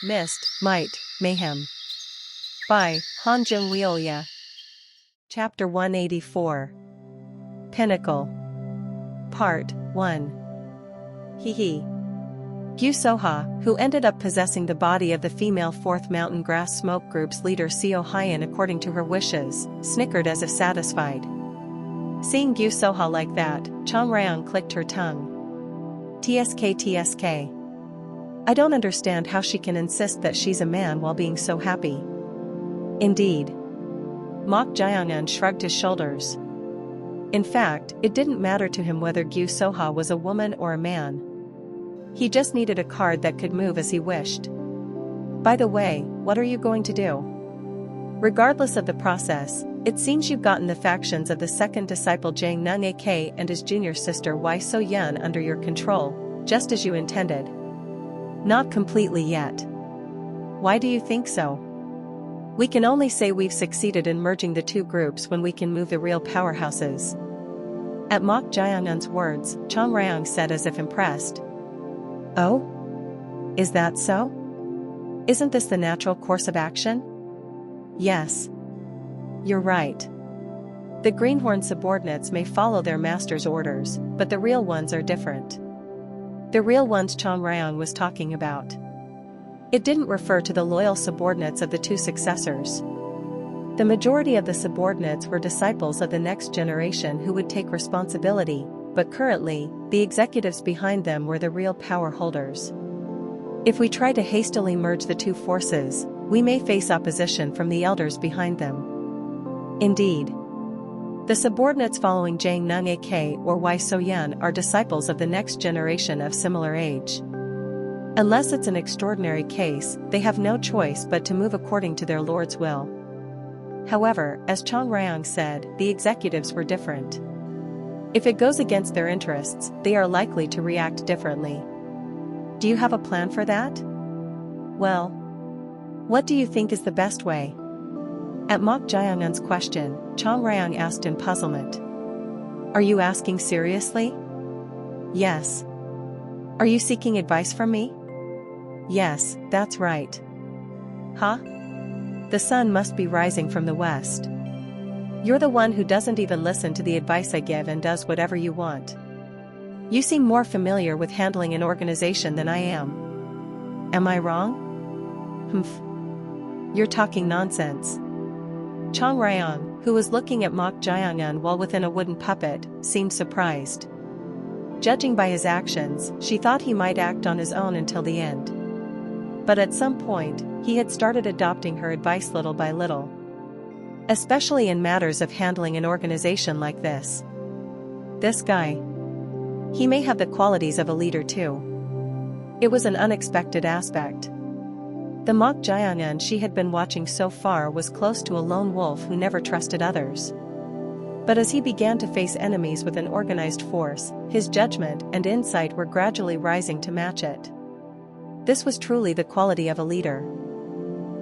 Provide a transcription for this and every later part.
Myst, Might, Mayhem. By Han Jung-Wheolya. Chapter 184. Pinnacle. Part 1. Hee. Gyu Soha, who ended up possessing the body of the female 4th Mountain Grass Smoke Group's leader Seo Hyun according to her wishes, snickered as if satisfied. Seeing Gyu Soha like that, Chong Ryong clicked her tongue. TSK. I don't understand how she can insist that she's a man while being so happy. Indeed. Mok Jae-young shrugged his shoulders. In fact, it didn't matter to him whether Gyu Soha was a woman or a man. He just needed a card that could move as he wished. By the way, what are you going to do? Regardless of the process, it seems you've gotten the factions of the second disciple Jang Nung AK and his junior sister Wai So Yun under your control, just as you intended. Not completely yet. Why do you think so? We can only say we've succeeded in merging the two groups when we can move the real powerhouses. At Mok Jae-young's words, Chong Ryong said as if impressed. Oh? Is that so? Isn't this the natural course of action? Yes. You're right. The greenhorn subordinates may follow their master's orders, but the real ones are different. The real ones Chong Ryong was talking about. It didn't refer to the loyal subordinates of the two successors. The majority of the subordinates were disciples of the next generation who would take responsibility, but currently, the executives behind them were the real power holders. If we try to hastily merge the two forces, we may face opposition from the elders behind them. Indeed. The subordinates following Jang Nung AK or Wai So Yun are disciples of the next generation of similar age. Unless it's an extraordinary case, they have no choice but to move according to their lord's will. However, as Chong Ryong said, the executives were different. If it goes against their interests, they are likely to react differently. Do you have a plan for that? Well, what do you think is the best way? At Mok Jae-young's question, Chong Ryong asked in puzzlement. Are you asking seriously? Yes. Are you seeking advice from me? Yes, that's right. Huh? The sun must be rising from the west. You're the one who doesn't even listen to the advice I give and does whatever you want. You seem more familiar with handling an organization than I am. Am I wrong? Humph. You're talking nonsense. Chong Ryong, who was looking at Mok Jae-young while within a wooden puppet, seemed surprised. Judging by his actions, she thought he might act on his own until the end. But at some point, he had started adopting her advice little by little. Especially in matters of handling an organization like this. This guy. He may have the qualities of a leader too. It was an unexpected aspect. The Mok Jae-young she had been watching so far was close to a lone wolf who never trusted others. But as he began to face enemies with an organized force, his judgment and insight were gradually rising to match it. This was truly the quality of a leader.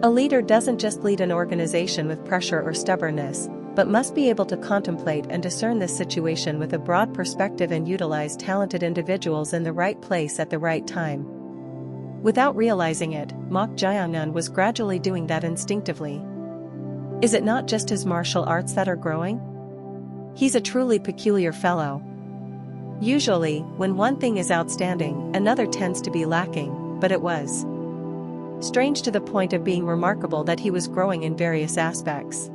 A leader doesn't just lead an organization with pressure or stubbornness, but must be able to contemplate and discern this situation with a broad perspective and utilize talented individuals in the right place at the right time. Without realizing it, Mok Jae-young was gradually doing that instinctively. Is it not just his martial arts that are growing? He's a truly peculiar fellow. Usually, when one thing is outstanding, another tends to be lacking, but it was strange to the point of being remarkable that he was growing in various aspects.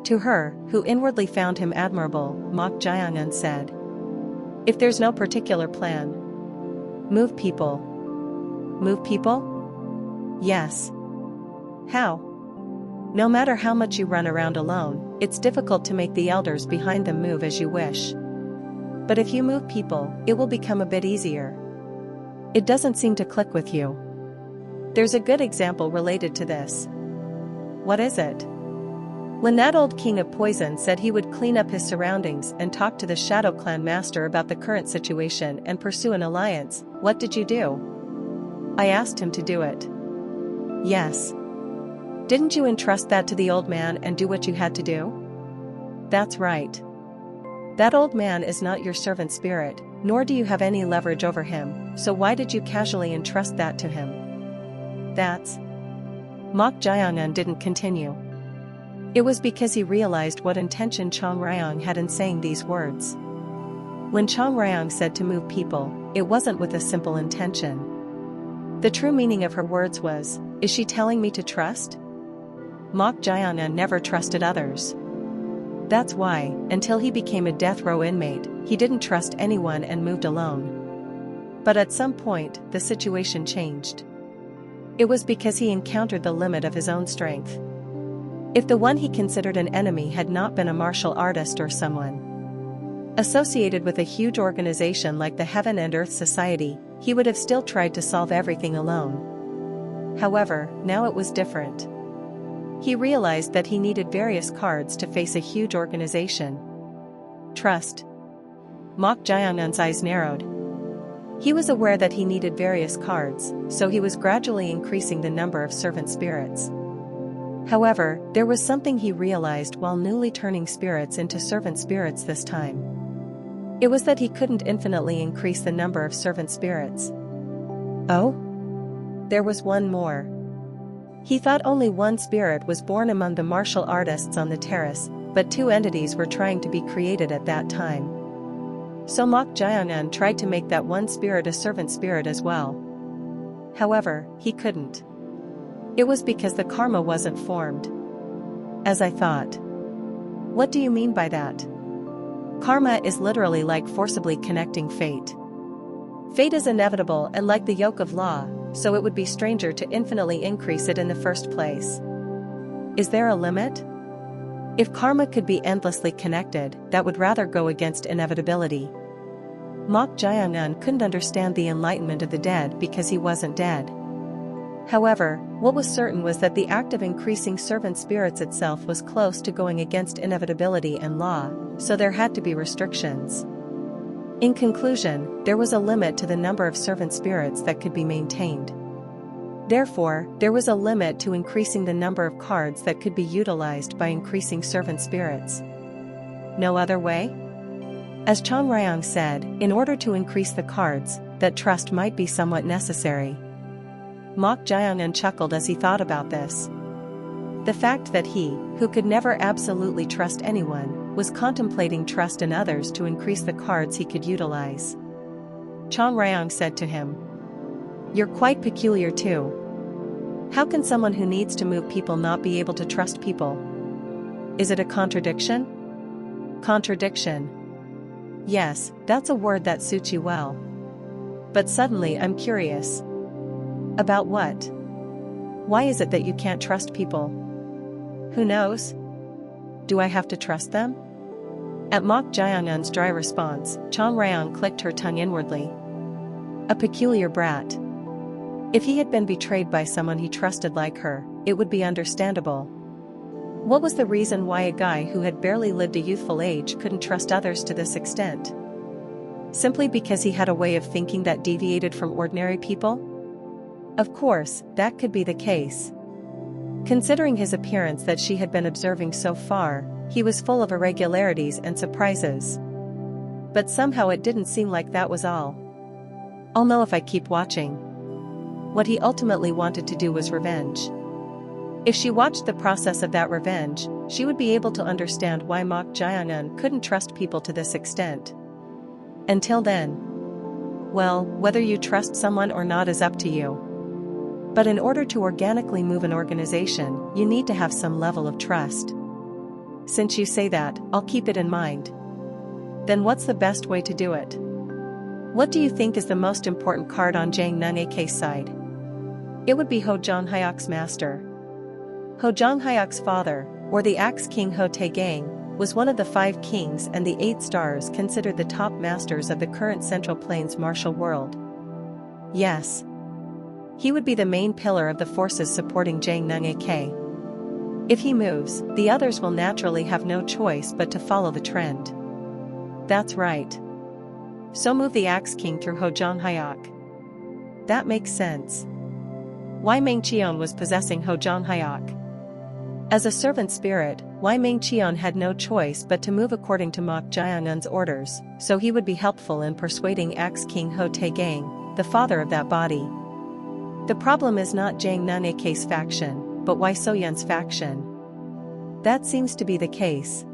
To her, who inwardly found him admirable, Mok Jae-young said. If there's no particular plan. Move people. Move people? Yes. How? No matter how much you run around alone, it's difficult to make the elders behind them move as you wish. But if you move people, it will become a bit easier. It doesn't seem to click with you. There's a good example related to this. What is it? When that old king of poison said he would clean up his surroundings and talk to the Shadow Clan master about the current situation and pursue an alliance, what did you do? I asked him to do it. Yes. Didn't you entrust that to the old man and do what you had to do? That's right. That old man is not your servant spirit, nor do you have any leverage over him, so why did you casually entrust that to him? That's. Mok Jae-un didn't continue. It was because he realized what intention Chang Ryong had in saying these words. When Chang Ryong said to move people, it wasn't with a simple intention. The true meaning of her words was, is she telling me to trust? Mok Jae-un never trusted others. That's why, until he became a death row inmate, he didn't trust anyone and moved alone. But at some point, the situation changed. It was because he encountered the limit of his own strength. If the one he considered an enemy had not been a martial artist or someone associated with a huge organization like the Heaven and Earth Society, he would have still tried to solve everything alone. However, now it was different. He realized that he needed various cards to face a huge organization. Trust. Mok Jae-un's eyes narrowed. He was aware that he needed various cards, so he was gradually increasing the number of servant spirits. However, there was something he realized while newly turning spirits into servant spirits this time. It was that he couldn't infinitely increase the number of servant spirits. Oh? There was one more. He thought only one spirit was born among the martial artists on the terrace, but two entities were trying to be created at that time. So Mok Jae-un tried to make that one spirit a servant spirit as well. However, he couldn't. It was because the karma wasn't formed. As I thought. What do you mean by that? Karma is literally like forcibly connecting fate. Fate is inevitable and like the yoke of law, so it would be stranger to infinitely increase it in the first place. Is there a limit? If karma could be endlessly connected, that would rather go against inevitability. Mok Jae-un couldn't understand the enlightenment of the dead because he wasn't dead. However, what was certain was that the act of increasing servant spirits itself was close to going against inevitability and law, so there had to be restrictions. In conclusion, there was a limit to the number of servant spirits that could be maintained. Therefore, there was a limit to increasing the number of cards that could be utilized by increasing servant spirits. No other way? As Chang Ryong said, in order to increase the cards, that trust might be somewhat necessary. Mok Jae-un chuckled as he thought about this. The fact that he, who could never absolutely trust anyone, was contemplating trust in others to increase the cards he could utilize. Chang Ryong said to him, "You're quite peculiar too. How can someone who needs to move people not be able to trust people? Is it a contradiction?" Contradiction. Yes, that's a word that suits you well. But suddenly I'm curious. About what? Why is it that you can't trust people? Who knows? Do I have to trust them? At Mok Jae-un's dry response, Chang Ryong clicked her tongue inwardly. A peculiar brat. If he had been betrayed by someone he trusted like her, it would be understandable. What was the reason why a guy who had barely lived a youthful age couldn't trust others to this extent? Simply because he had a way of thinking that deviated from ordinary people? Of course, that could be the case. Considering his appearance that she had been observing so far, he was full of irregularities and surprises. But somehow it didn't seem like that was all. I'll know if I keep watching. What he ultimately wanted to do was revenge. If she watched the process of that revenge, she would be able to understand why Mok Jae-un couldn't trust people to this extent. Until then. Well, whether you trust someone or not is up to you. But in order to organically move an organization, you need to have some level of trust. Since you say that, I'll keep it in mind. Then what's the best way to do it? What do you think is the most important card on Jang Nung-ak's side? It would be Ho Jong-hyuk's master. Ho Jong-hyuk's father, or the Axe King Ho Tae-gang, was one of the 5 kings and the 8 stars considered the top masters of the current Central Plains martial world. Yes. He would be the main pillar of the forces supporting Jang Nung-ak. If he moves, the others will naturally have no choice but to follow the trend. That's right. So move the Axe King through Ho Jong-hyuk. That makes sense. Wai Ming-cheon was possessing Ho Jong-hyuk. As a servant spirit, Wai Ming-cheon had no choice but to move according to Mok Jae-un's orders, so he would be helpful in persuading Axe King Ho Tae-gang, the father of that body. The problem is not Jang Nungake's faction, but Wai Soyun's faction. That seems to be the case.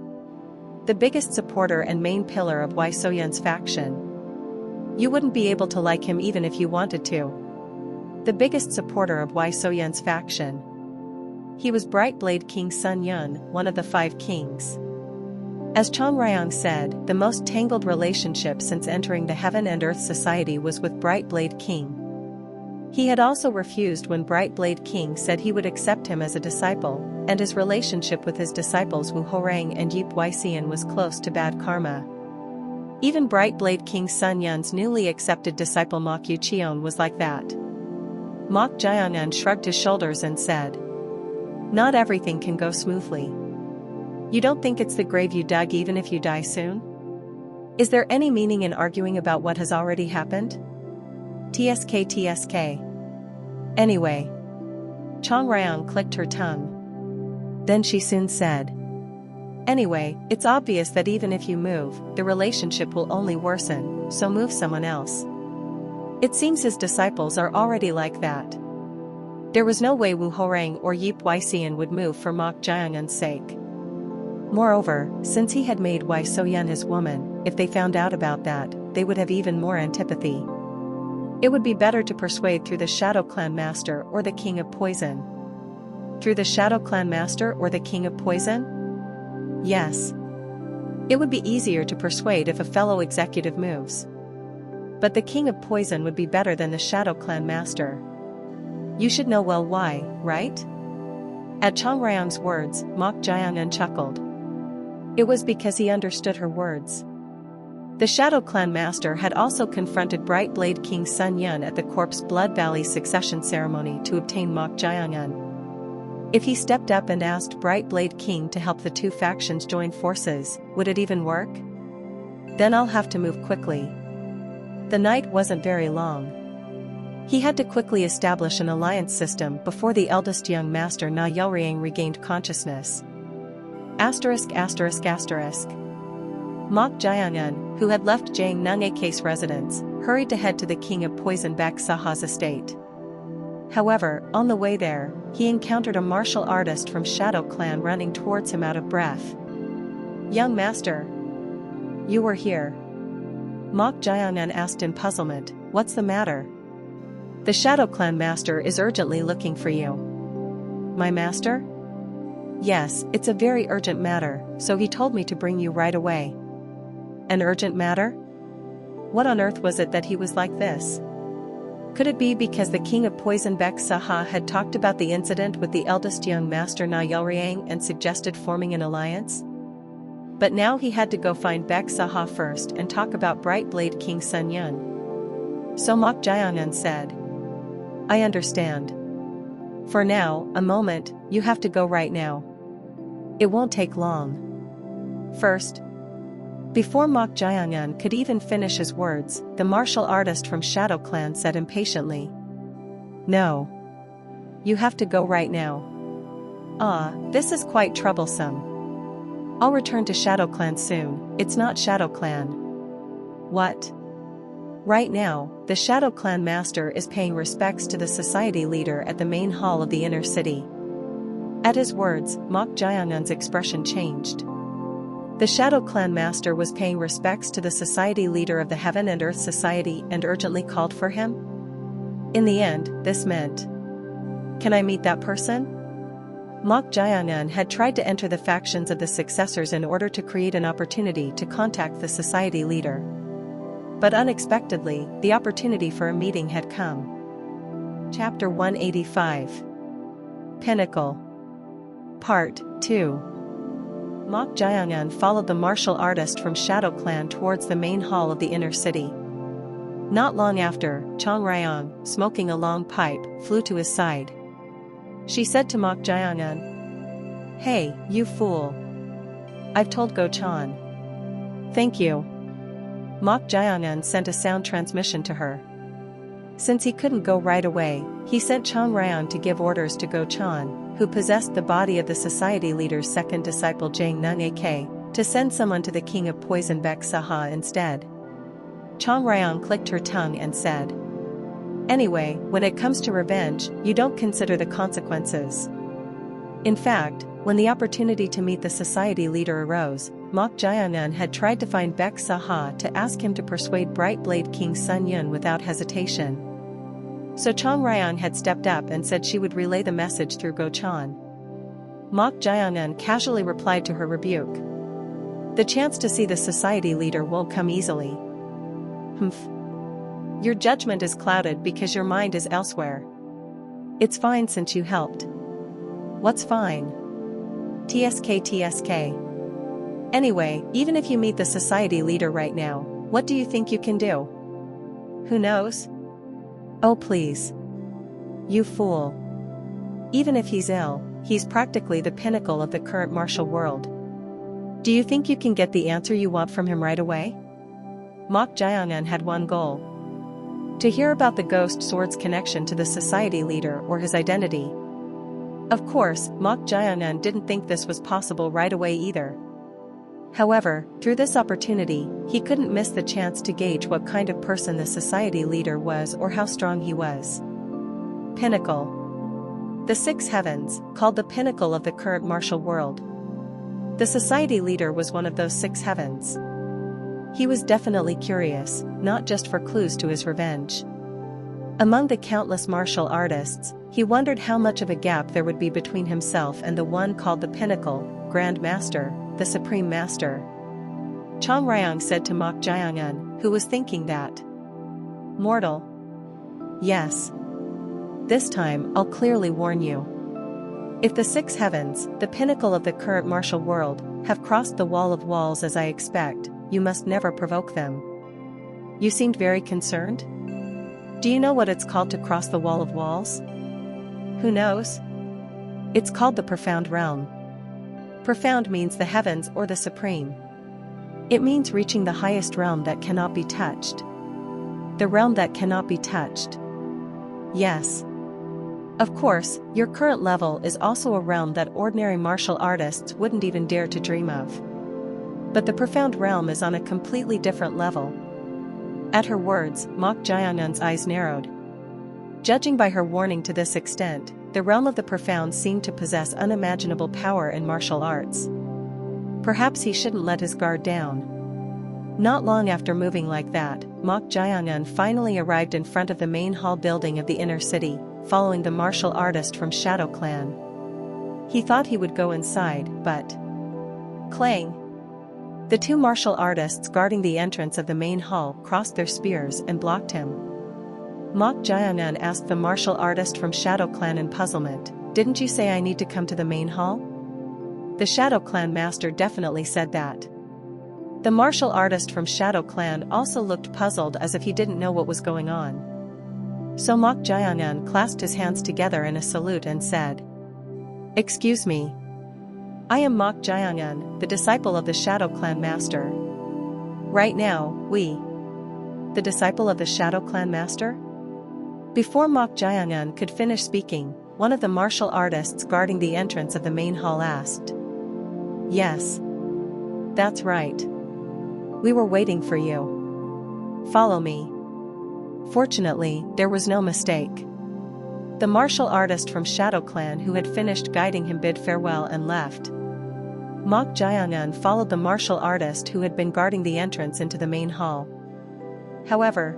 The biggest supporter and main pillar of Wai Soyun's faction. You wouldn't be able to like him even if you wanted to. The biggest supporter of Wai Soyun's faction. He was Brightblade King Sun Yun, one of the 5 kings. As Chong Ryong said, the most tangled relationship since entering the Heaven and Earth Society was with Brightblade King. He had also refused when Brightblade King said he would accept him as a disciple, and his relationship with his disciples Wu Horang and Yup Weixian was close to bad karma. Even Brightblade King Sun Yun's newly accepted disciple Mok Yucheon was like that. Mok Jiangyun shrugged his shoulders and said, "Not everything can go smoothly. You don't think it's the grave you dug even if you die soon? Is there any meaning in arguing about what has already happened? TSK. Anyway." Chong Ryong clicked her tongue. Then she soon said, "Anyway, it's obvious that even if you move, the relationship will only worsen, so move someone else." It seems his disciples are already like that. There was no way Wu Horang or Yup Weixian would move for Mok Jiangyun's sake. Moreover, since he had made Wai Soyun his woman, if they found out about that, they would have even more antipathy. It would be better to persuade through the Shadow Clan Master or the King of Poison. Through the Shadow Clan Master or the King of Poison? Yes. It would be easier to persuade if a fellow executive moves. But the King of Poison would be better than the Shadow Clan Master. You should know well why, right? At Chong Ryong's words, Mok Jiangyun chuckled. It was because he understood her words. The Shadow Clan Master had also confronted Brightblade King Sun Yun at the Corpse Blood Valley succession ceremony to obtain Mok Jiangyun. If he stepped up and asked Brightblade King to help the 2 factions join forces, would it even work? Then I'll have to move quickly. The night wasn't very long. He had to quickly establish an alliance system before the eldest young master Na Yelriang regained consciousness. ******. Mok Jiangyun, who had left Jang Nungake's residence, hurried to head to the King of Poison Bek Saha's estate. However, on the way there, he encountered a martial artist from Shadow Clan running towards him out of breath. "Young master. You were here." Mok Jiangyun asked in puzzlement, "What's the matter?" "The Shadow Clan Master is urgently looking for you." "My master?" "Yes, it's a very urgent matter, so he told me to bring you right away." "An urgent matter? What on earth was it that he was like this?" Could it be because the King of Poison Bek Saha had talked about the incident with the eldest young master Na Yelriang and suggested forming an alliance? But now he had to go find Bek Saha first and talk about Brightblade King Sun Yun. So Mok Jiangyun said, "I understand. For now, a moment, you have to go right now. It won't take long." First, before Mok Jiangyun could even finish his words, the martial artist from Shadow Clan said impatiently, "No. You have to go right now." This is quite troublesome. "I'll return to Shadow Clan soon, it's not Shadow Clan." "What?" Right now, the Shadow Clan Master is paying respects to the society leader at the main hall of the inner city. At his words, Mok Jiangyun's expression changed. The Shadow Clan Master was paying respects to the society leader of the Heaven and Earth Society and urgently called for him? In the end, this meant, "Can I meet that person?" Mok Jiangyun had tried to enter the factions of the successors in order to create an opportunity to contact the society leader. But unexpectedly, the opportunity for a meeting had come. Chapter 185. Pinnacle. Part 2. Mok Jiangyun followed the martial artist from Shadow Clan towards the main hall of the inner city. Not long after, Chong Ryong, smoking a long pipe, flew to his side. She said to Mok Jiangyun, "Hey, you fool. I've told Go Chan." "Thank you." Mok Jiangyun sent a sound transmission to her. Since he couldn't go right away, he sent Chong Ryong to give orders to Go Chan, who possessed the body of the society leader's second disciple Jang Nung-ak, to send someone to the King of Poison Bek Saha instead. Chong Ryong clicked her tongue and said, Anyway, when it comes to revenge, you don't consider the consequences. In fact, when the opportunity to meet the society leader arose, Mok Jae-eun had tried to find Baek Sa-ha to ask him to persuade Bright Blade King Sun Yun without hesitation. So Chong Ryong had stepped up and said she would relay the message through Go Chan. Mok Jae-eun casually replied to her rebuke. The chance to see the society leader won't come easily. Your judgment is clouded because your mind is elsewhere. It's fine since you helped. What's fine? TSK. Anyway, even if you meet the society leader right now, what do you think you can do? Who knows? Oh please. You fool. Even if he's ill, he's practically the pinnacle of the current martial world. Do you think you can get the answer you want from him right away? Mok Jae-eun had one goal. To hear about the ghost sword's connection to the society leader or his identity. Of course, Mok Jae-eun didn't think this was possible right away either. However, through this opportunity, he couldn't miss the chance to gauge what kind of person the society leader was or how strong he was. Pinnacle. The six heavens, called the pinnacle of the current martial world. The society leader was one of those six heavens. He was definitely curious, not just for clues to his revenge. Among the countless martial artists, he wondered how much of a gap there would be between himself and the one called the Pinnacle, Grand Master, the Supreme Master. Chong Ryong said to Mok Jae-eun, who was thinking that. Mortal. Yes. This time, I'll clearly warn you. If the six heavens, the pinnacle of the current martial world, have crossed the wall of walls as I expect, you must never provoke them. You seemed very concerned? Do you know what it's called to cross the wall of walls? Who knows? It's called the profound realm. Profound means the heavens or the supreme. It means reaching the highest realm that cannot be touched. The realm that cannot be touched. Yes. Of course, your current level is also a realm that ordinary martial artists wouldn't even dare to dream of. But the profound realm is on a completely different level. At her words, Mok Jae-eun's eyes narrowed. Judging by her warning to this extent, the realm of the profound seemed to possess unimaginable power in martial arts. Perhaps he shouldn't let his guard down. Not long after moving like that, Mok Jae-eun finally arrived in front of the main hall building of the inner city, following the martial artist from Shadow Clan. He thought he would go inside, but... Clang! The two martial artists guarding the entrance of the main hall crossed their spears and blocked him. Mok Jae-eun asked the martial artist from Shadow Clan in puzzlement, "Didn't you say I need to come to the main hall?" The Shadow Clan master definitely said that. The martial artist from Shadow Clan also looked puzzled as if he didn't know what was going on. So Mok Jae-eun clasped his hands together in a salute and said, "Excuse me. I am Mok Jae-eun, the disciple of the Shadow Clan master. Right now, the disciple of the Shadow Clan master?" Before Mok Jae-eun could finish speaking, one of the martial artists guarding the entrance of the main hall asked. "Yes. That's right. We were waiting for you. Follow me." Fortunately, there was no mistake. The martial artist from Shadow Clan who had finished guiding him bid farewell and left. Mok Jae-eun followed the martial artist who had been guarding the entrance into the main hall. However,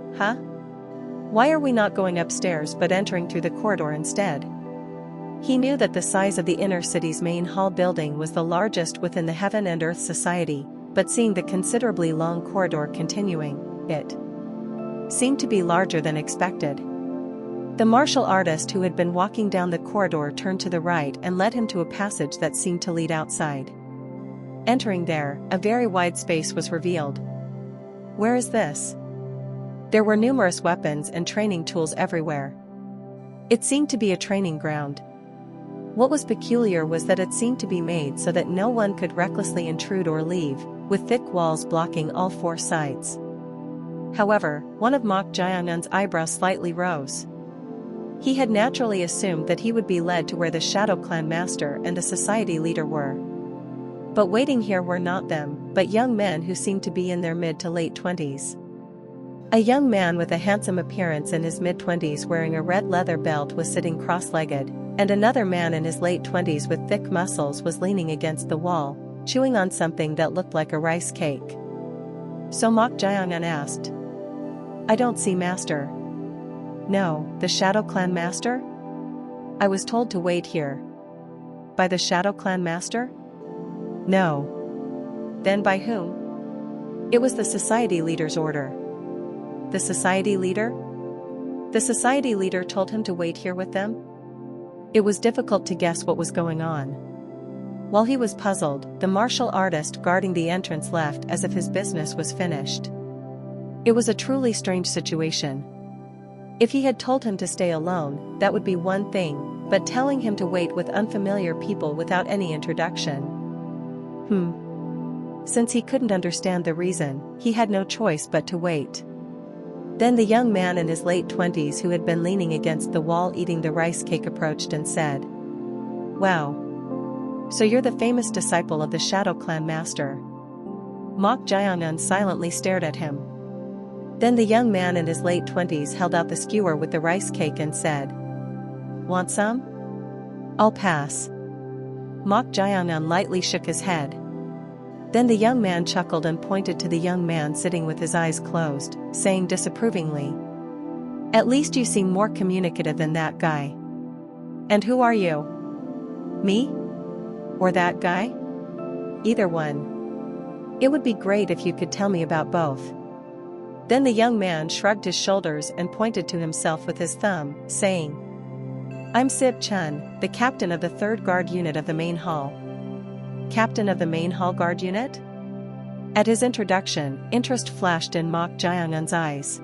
why are we not going upstairs but entering through the corridor instead? He knew that the size of the inner city's main hall building was the largest within the Heaven and Earth Society, but seeing the considerably long corridor continuing, it seemed to be larger than expected. The martial artist who had been walking down the corridor turned to the right and led him to a passage that seemed to lead outside. Entering there, a very wide space was revealed. Where is this? There were numerous weapons and training tools everywhere. It seemed to be a training ground. What was peculiar was that it seemed to be made so that no one could recklessly intrude or leave, with thick walls blocking all four sides. However, one of Mok Jae-eun's eyebrows slightly rose. He had naturally assumed that he would be led to where the Shadow Clan master and the society leader were. But waiting here were not them, but young men who seemed to be in their mid to late 20s. A young man with a handsome appearance in his mid-20s wearing a red leather belt was sitting cross-legged, and another man in his late 20s with thick muscles was leaning against the wall, chewing on something that looked like a rice cake. So Mok Jae-young asked. I don't see Master. No, the Shadow Clan Master? I was told to wait here. By the Shadow Clan Master? No. Then by whom? It was the society leader's order. The society leader? The society leader told him to wait here with them? It was difficult to guess what was going on. While he was puzzled, the martial artist guarding the entrance left as if his business was finished. It was a truly strange situation. If he had told him to stay alone, that would be one thing, but telling him to wait with unfamiliar people without any introduction. Since he couldn't understand the reason, he had no choice but to wait. Then the young man in his late 20s who had been leaning against the wall eating the rice cake approached and said, Wow. So you're the famous disciple of the Shadow Clan Master. Mok Jae-young silently stared at him. Then the young man in his late 20s held out the skewer with the rice cake and said, Want some? I'll pass. Mok Jae-young lightly shook his head. Then the young man chuckled and pointed to the young man sitting with his eyes closed, saying disapprovingly, At least you seem more communicative than that guy. And who are you? Me? Or that guy? Either one. It would be great if you could tell me about both. Then the young man shrugged his shoulders and pointed to himself with his thumb, saying, I'm Sib Chun, the captain of the 3rd Guard Unit of the main hall. Captain of the main hall guard unit? At his introduction, interest flashed in Mok Jae-young's eyes.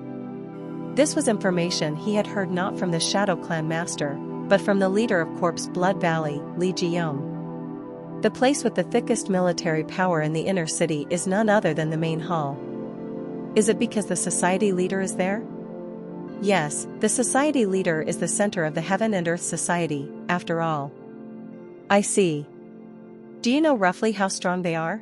This was information he had heard not from the Shadow Clan Master, but from the leader of Corpse Blood Valley, Lee Ji-young. The place with the thickest military power in the inner city is none other than the main hall. Is it because the society leader is there? Yes, the society leader is the center of the Heaven and Earth Society, after all. I see. Do you know roughly how strong they are?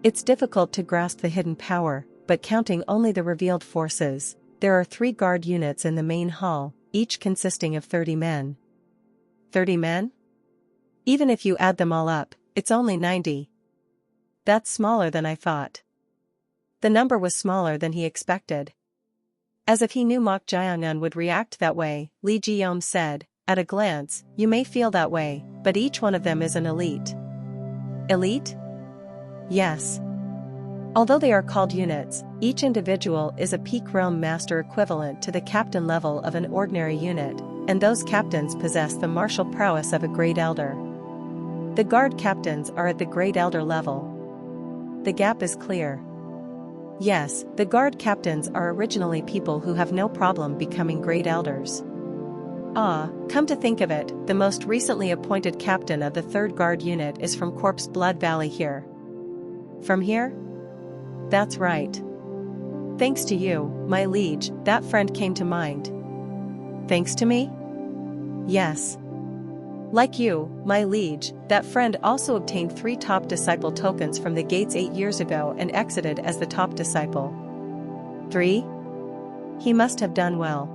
It's difficult to grasp the hidden power, but counting only the revealed forces, there are 3 guard units in the main hall, each consisting of 30 men. 30 men? Even if you add them all up, it's only 90. That's smaller than I thought. The number was smaller than he expected. As if he knew Mok Jae-young would react that way, Lee Ji-young said, At a glance, you may feel that way, but each one of them is an elite. Elite? Yes. Although they are called units, each individual is a peak realm master equivalent to the captain level of an ordinary unit, and those captains possess the martial prowess of a great elder. The guard captains are at the great elder level. The gap is clear. Yes, the guard captains are originally people who have no problem becoming great elders. Come to think of it, the most recently appointed captain of the 3rd Guard Unit is from Corpse Blood Valley here. From here? That's right. Thanks to you, my liege, that friend came to mind. Thanks to me? Yes. Like you, my liege, that friend also obtained 3 top disciple tokens from the gates 8 years ago and exited as the top disciple. 3? He must have done well.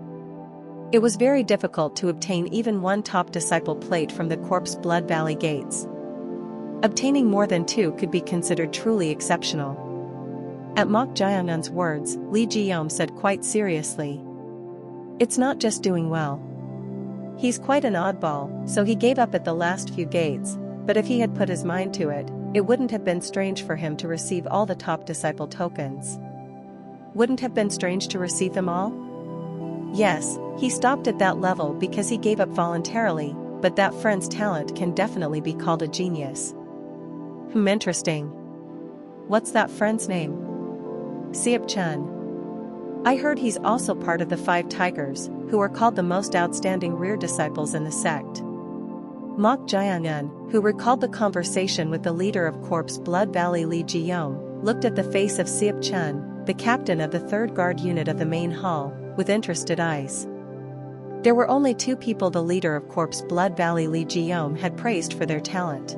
It was very difficult to obtain even 1 top disciple plate from the Corpse Blood Valley gates. Obtaining more than 2 could be considered truly exceptional. At Mok Jae-young's words, Lee Ji-young said quite seriously, It's not just doing well. He's quite an oddball, so he gave up at the last few gates, but if he had put his mind to it, it wouldn't have been strange for him to receive all the top disciple tokens. Wouldn't have been strange to receive them all? Yes, he stopped at that level because he gave up voluntarily, but that friend's talent can definitely be called a genius. Interesting. What's that friend's name? Siep Chun. I heard he's also part of the 5 Tigers, who are called the most outstanding rear disciples in the sect. Mok Jae-young, who recalled the conversation with the leader of Corpse Blood Valley Lee Ji-young, looked at the face of Siep Chun, the captain of the 3rd Guard Unit of the main hall, with interested eyes. There were only 2 people the leader of Corpse Blood Valley Lee Ji-young had praised for their talent.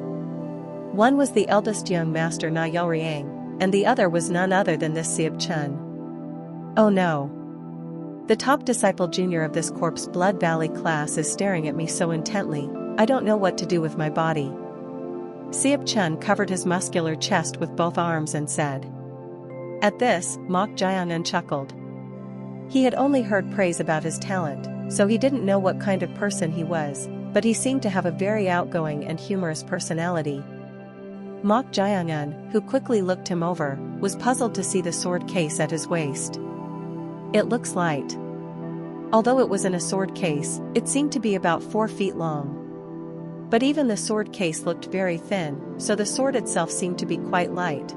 One was the eldest young master Na Yolriang, and the other was none other than this Siep Chun. Oh no. The top disciple junior of this Corpse Blood Valley class is staring at me so intently, I don't know what to do with my body. Seop Chun covered his muscular chest with both arms and said. At this, Mok Jae-eun chuckled. He had only heard praise about his talent, so he didn't know what kind of person he was, but he seemed to have a very outgoing and humorous personality. Mok Jae-eun, who quickly looked him over, was puzzled to see the sword case at his waist. It looks light. Although it was in a sword case, it seemed to be about 4 feet long. But even the sword case looked very thin, so the sword itself seemed to be quite light.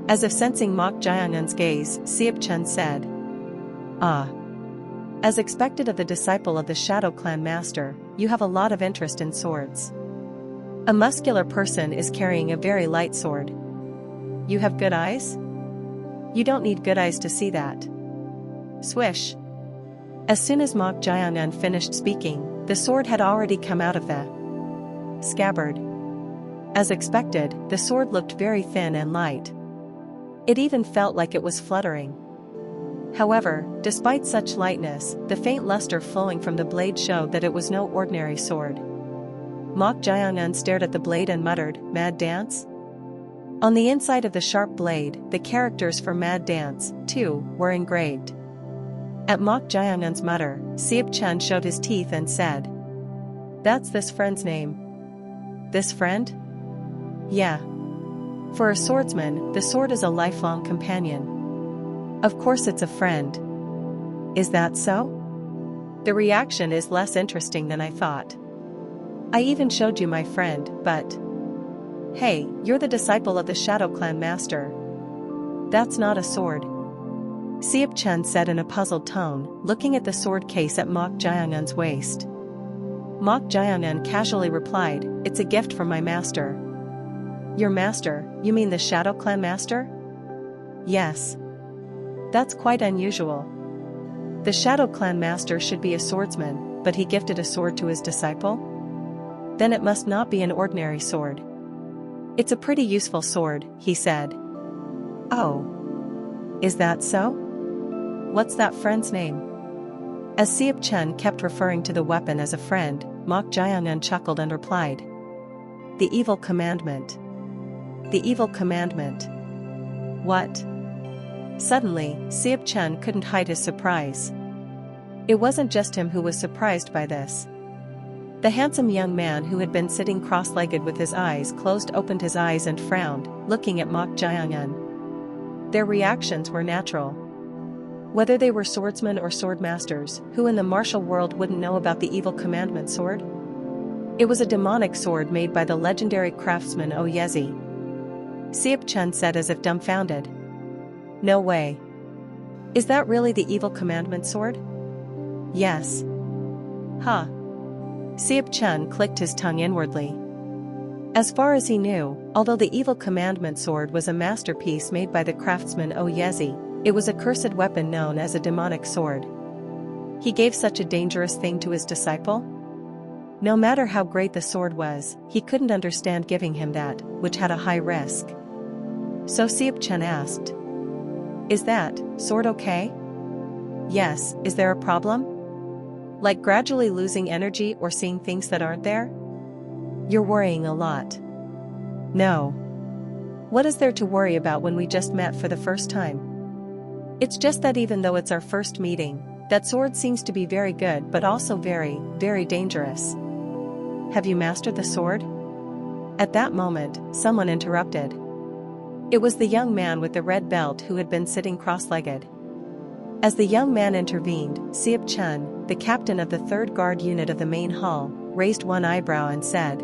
As if sensing Mok Jae-eun's gaze, Seop Chun said, Ah. As expected of the disciple of the Shadow Clan master, you have a lot of interest in swords. A muscular person is carrying a very light sword. You have good eyes? You don't need good eyes to see that. Swish. As soon as Mok Jae-eun finished speaking, the sword had already come out of the scabbard. As expected, the sword looked very thin and light. It even felt like it was fluttering. However, despite such lightness, the faint luster flowing from the blade showed that it was no ordinary sword. Mok Jae-eun stared at the blade and muttered, Mad Dance? On the inside of the sharp blade, the characters for Mad Dance, too, were engraved. At Mok Jae-eun's mutter, Seop Chun showed his teeth and said, That's this friend's name. This friend? Yeah. For a swordsman, the sword is a lifelong companion. Of course it's a friend. Is that so? The reaction is less interesting than I thought. I even showed you my friend, but... Hey, you're the disciple of the Shadow Clan master. That's not a sword. Seop Chun said in a puzzled tone, looking at the sword case at Mok Jae-eun's waist. Mok Jae-eun casually replied, It's a gift from my master. Your master, you mean the Shadow Clan master? Yes. That's quite unusual. The Shadow Clan master should be a swordsman, but he gifted a sword to his disciple? Then it must not be an ordinary sword. It's a pretty useful sword, he said. Oh. Is that so? What's that friend's name? As Seop Chun kept referring to the weapon as a friend, Mok Jae-eun chuckled and replied. The Evil Commandment. The Evil Commandment. What? Suddenly, Seop Chun couldn't hide his surprise. It wasn't just him who was surprised by this. The handsome young man who had been sitting cross-legged with his eyes closed opened his eyes and frowned, looking at Mok Jae-eun. Their reactions were natural. Whether they were swordsmen or swordmasters, who in the martial world wouldn't know about the Evil Commandment sword? It was a demonic sword made by the legendary craftsman Oyezi. Seop Chun said as if dumbfounded. No way. Is that really the Evil Commandment sword? Yes. Huh. Seop Chun clicked his tongue inwardly. As far as he knew, although the Evil Commandment sword was a masterpiece made by the craftsman Oyezi, it was a cursed weapon known as a demonic sword. He gave such a dangerous thing to his disciple? No matter how great the sword was, he couldn't understand giving him that, which had a high risk. So Seop Chun asked. Is that sword okay? Yes, is there a problem? Like gradually losing energy or seeing things that aren't there? You're worrying a lot. No. What is there to worry about when we just met for the first time? It's just that even though it's our first meeting, that sword seems to be very good but also very, very dangerous. Have you mastered the sword? At that moment, someone interrupted. It was the young man with the red belt who had been sitting cross-legged. As the young man intervened, Seop Chun, the captain of the 3rd Guard unit of the main hall, raised one eyebrow and said,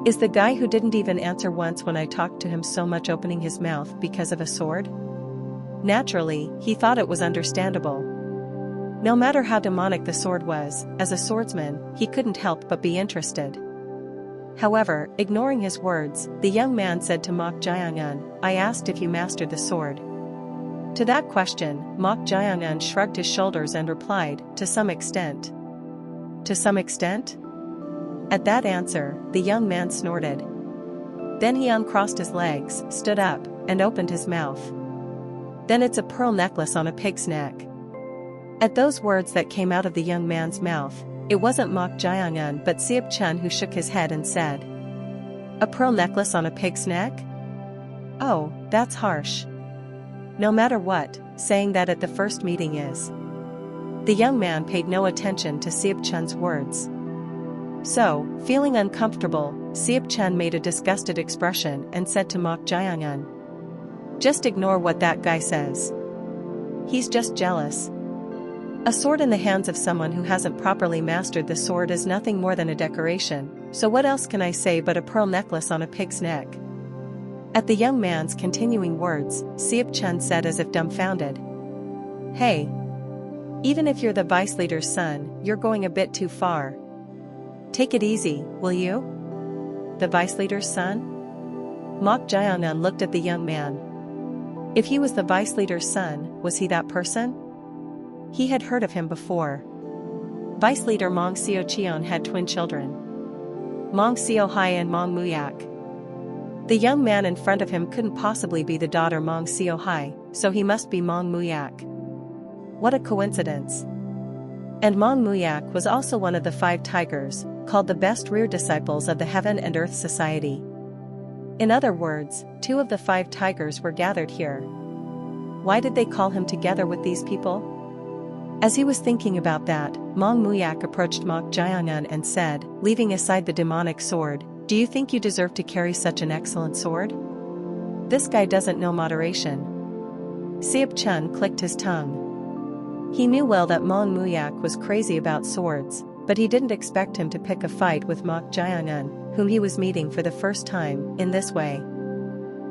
Is the guy who didn't even answer once when I talked to him so much opening his mouth because of a sword? Naturally, he thought it was understandable. No matter how demonic the sword was, as a swordsman, he couldn't help but be interested. However, ignoring his words, the young man said to Mok Jae-eun, I asked if you mastered the sword. To that question, Mok Jae-eun shrugged his shoulders and replied, To some extent. To some extent? At that answer, the young man snorted. Then he uncrossed his legs, stood up, and opened his mouth. Then it's a pearl necklace on a pig's neck. At those words that came out of the young man's mouth, it wasn't Mok Jae-un but Seop Chun who shook his head and said, "A pearl necklace on a pig's neck? Oh, that's harsh. No matter what, saying that at the first meeting is." The young man paid no attention to Seop Chun's words. So, feeling uncomfortable, Seop Chun made a disgusted expression and said to Mok Jae-un, "Just ignore what that guy says. He's just jealous. A sword in the hands of someone who hasn't properly mastered the sword is nothing more than a decoration, so what else can I say but a pearl necklace on a pig's neck?" At the young man's continuing words, Seop Chun said as if dumbfounded, "Hey. Even if you're the vice leader's son, you're going a bit too far. Take it easy, will you?" The vice leader's son? Mok Jae-un looked at the young man. If he was the vice leader's son, was he that person? He had heard of him before. Vice leader Mong Seo-cheon had twin children, Mong Seo-hai and Mong Muyak. The young man in front of him couldn't possibly be the daughter Mong Seo-hai, so he must be Mong Muyak. What a coincidence. And Mong Muyak was also one of the 5 tigers, called the best rear disciples of the Heaven and Earth Society. In other words, 2 of the 5 tigers were gathered here. Why did they call him together with these people? As he was thinking about that, Mong Muyak approached Mok Jae-un and said, leaving aside the demonic sword, "Do you think you deserve to carry such an excellent sword? This guy doesn't know moderation." Seop Chun clicked his tongue. He knew well that Mong Muyak was crazy about swords, but he didn't expect him to pick a fight with Mok Jae-un, whom he was meeting for the first time, in this way.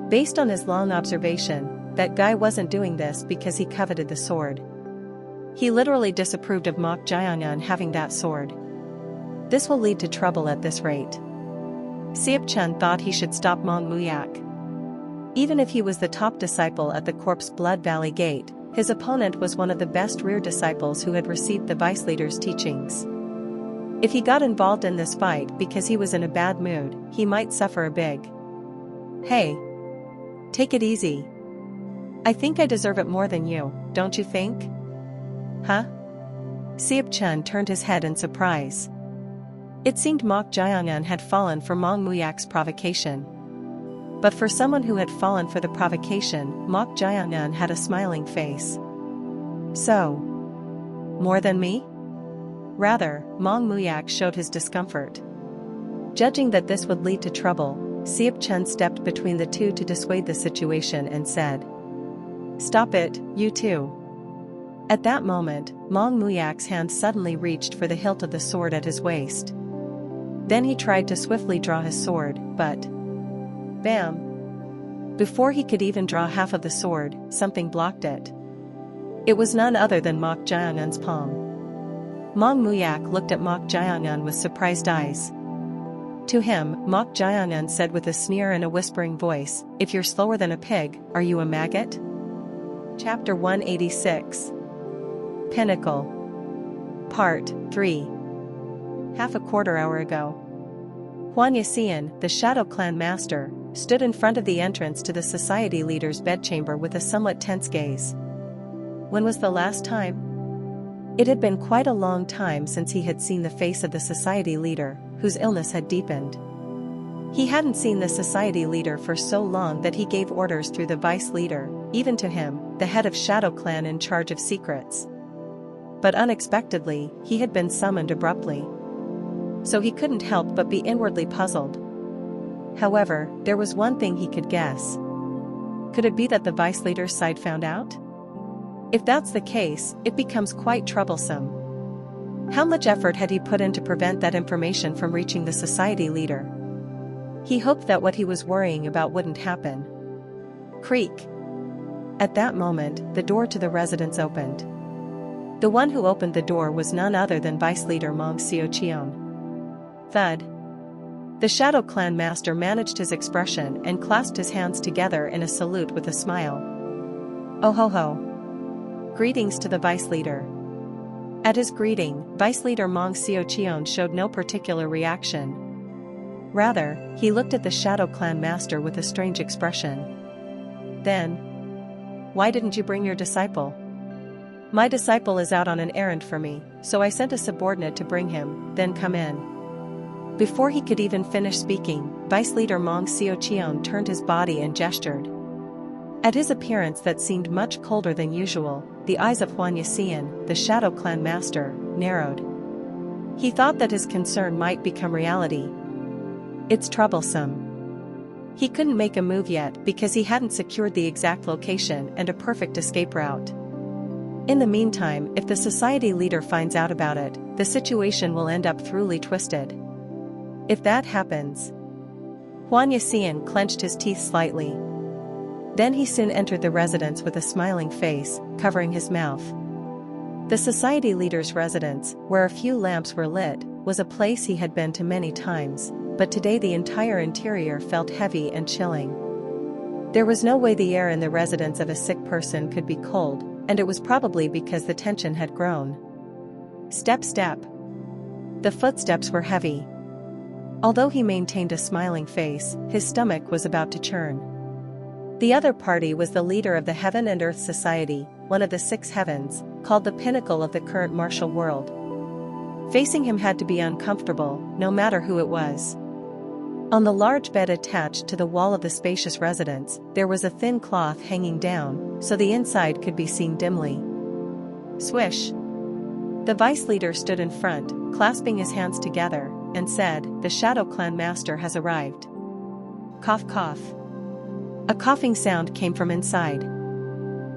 Based on his long observation, that guy wasn't doing this because he coveted the sword. He literally disapproved of Mok Jae-un having that sword. This will lead to trouble at this rate. Seop Chun thought he should stop Mong Muyak. Even if he was the top disciple at the Corpse Blood Valley Gate, his opponent was one of the best rear disciples who had received the vice leader's teachings. If he got involved in this fight because he was in a bad mood, he might suffer a big. "Hey. Take it easy. I think I deserve it more than you, don't you think?" "Huh?" Seop Chun turned his head in surprise. It seemed Mok Jae-un had fallen for Mong Muyak's provocation. But for someone who had fallen for the provocation, Mok Jae-un had a smiling face. "So? More than me?" Rather, Mong Muyak showed his discomfort. Judging that this would lead to trouble, Seop Chun stepped between the two to dissuade the situation and said, "Stop it, you two." At that moment, Mong Muyak's hand suddenly reached for the hilt of the sword at his waist. Then he tried to swiftly draw his sword, but... bam! Before he could even draw half of the sword, something blocked it. It was none other than Mok Jae-un's palm. Mong Muyak looked at Mok Jae-un with surprised eyes. To him, Mok Jae-un said with a sneer and a whispering voice, "If you're slower than a pig, are you a maggot?" Chapter 186. Pinnacle. Part 3. Half a quarter hour ago. Hwan Yasian, the Shadow Clan master, stood in front of the entrance to the society leader's bedchamber with a somewhat tense gaze. When was the last time? It had been quite a long time since he had seen the face of the society leader, whose illness had deepened. He hadn't seen the society leader for so long that he gave orders through the vice leader, even to him, the head of Shadow Clan in charge of secrets. But unexpectedly, he had been summoned abruptly. So he couldn't help but be inwardly puzzled. However, there was one thing he could guess. Could it be that the vice leader's side found out? If that's the case, it becomes quite troublesome. How much effort had he put in to prevent that information from reaching the society leader? He hoped that what he was worrying about wouldn't happen. Creak. At that moment, the door to the residence opened. The one who opened the door was none other than Vice Leader Mong Seo-cheon. Thud. The Shadow Clan master managed his expression and clasped his hands together in a salute with a smile. "Oh ho ho. Greetings to the Vice Leader." At his greeting, Vice Leader Mong Seo-cheon showed no particular reaction. Rather, he looked at the Shadow Clan master with a strange expression. Then, why didn't you bring your disciple? My disciple is out on an errand for me, so I sent a subordinate to bring him, then come in. Before he could even finish speaking, Vice Leader Mong Xiaoqian turned his body and gestured. At his appearance that seemed much colder than usual, the eyes of Huan Yixian, the Shadow Clan master, narrowed. He thought that his concern might become reality. It's troublesome. He couldn't make a move yet because he hadn't secured the exact location and a perfect escape route. In the meantime, if the society leader finds out about it, the situation will end up thoroughly twisted. If that happens... Huan Yixian clenched his teeth slightly. Then he soon entered the residence with a smiling face, covering his mouth. The society leader's residence, where a few lamps were lit, was a place he had been to many times, but today the entire interior felt heavy and chilling. There was no way the air in the residence of a sick person could be cold, and it was probably because the tension had grown. Step, step. The footsteps were heavy. Although he maintained a smiling face, his stomach was about to churn. The other party was the leader of the Heaven and Earth Society, one of the 6 heavens, called the Pinnacle of the current martial world. Facing him had to be uncomfortable, no matter who it was. On the large bed attached to the wall of the spacious residence, there was a thin cloth hanging down, so the inside could be seen dimly. Swish! The vice leader stood in front, clasping his hands together, and said, "The Shadow Clan master has arrived." Cough, cough. A coughing sound came from inside.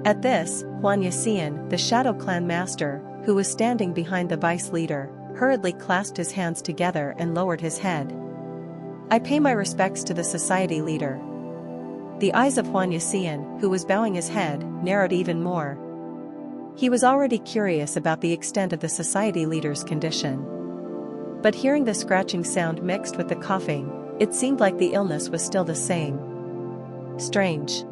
At this, Huan Yixian, the Shadow Clan master, who was standing behind the vice leader, hurriedly clasped his hands together and lowered his head. "I pay my respects to the society leader." The eyes of Huan Yixian, who was bowing his head, narrowed even more. He was already curious about the extent of the society leader's condition. But hearing the scratching sound mixed with the coughing, it seemed like the illness was still the same. Strange.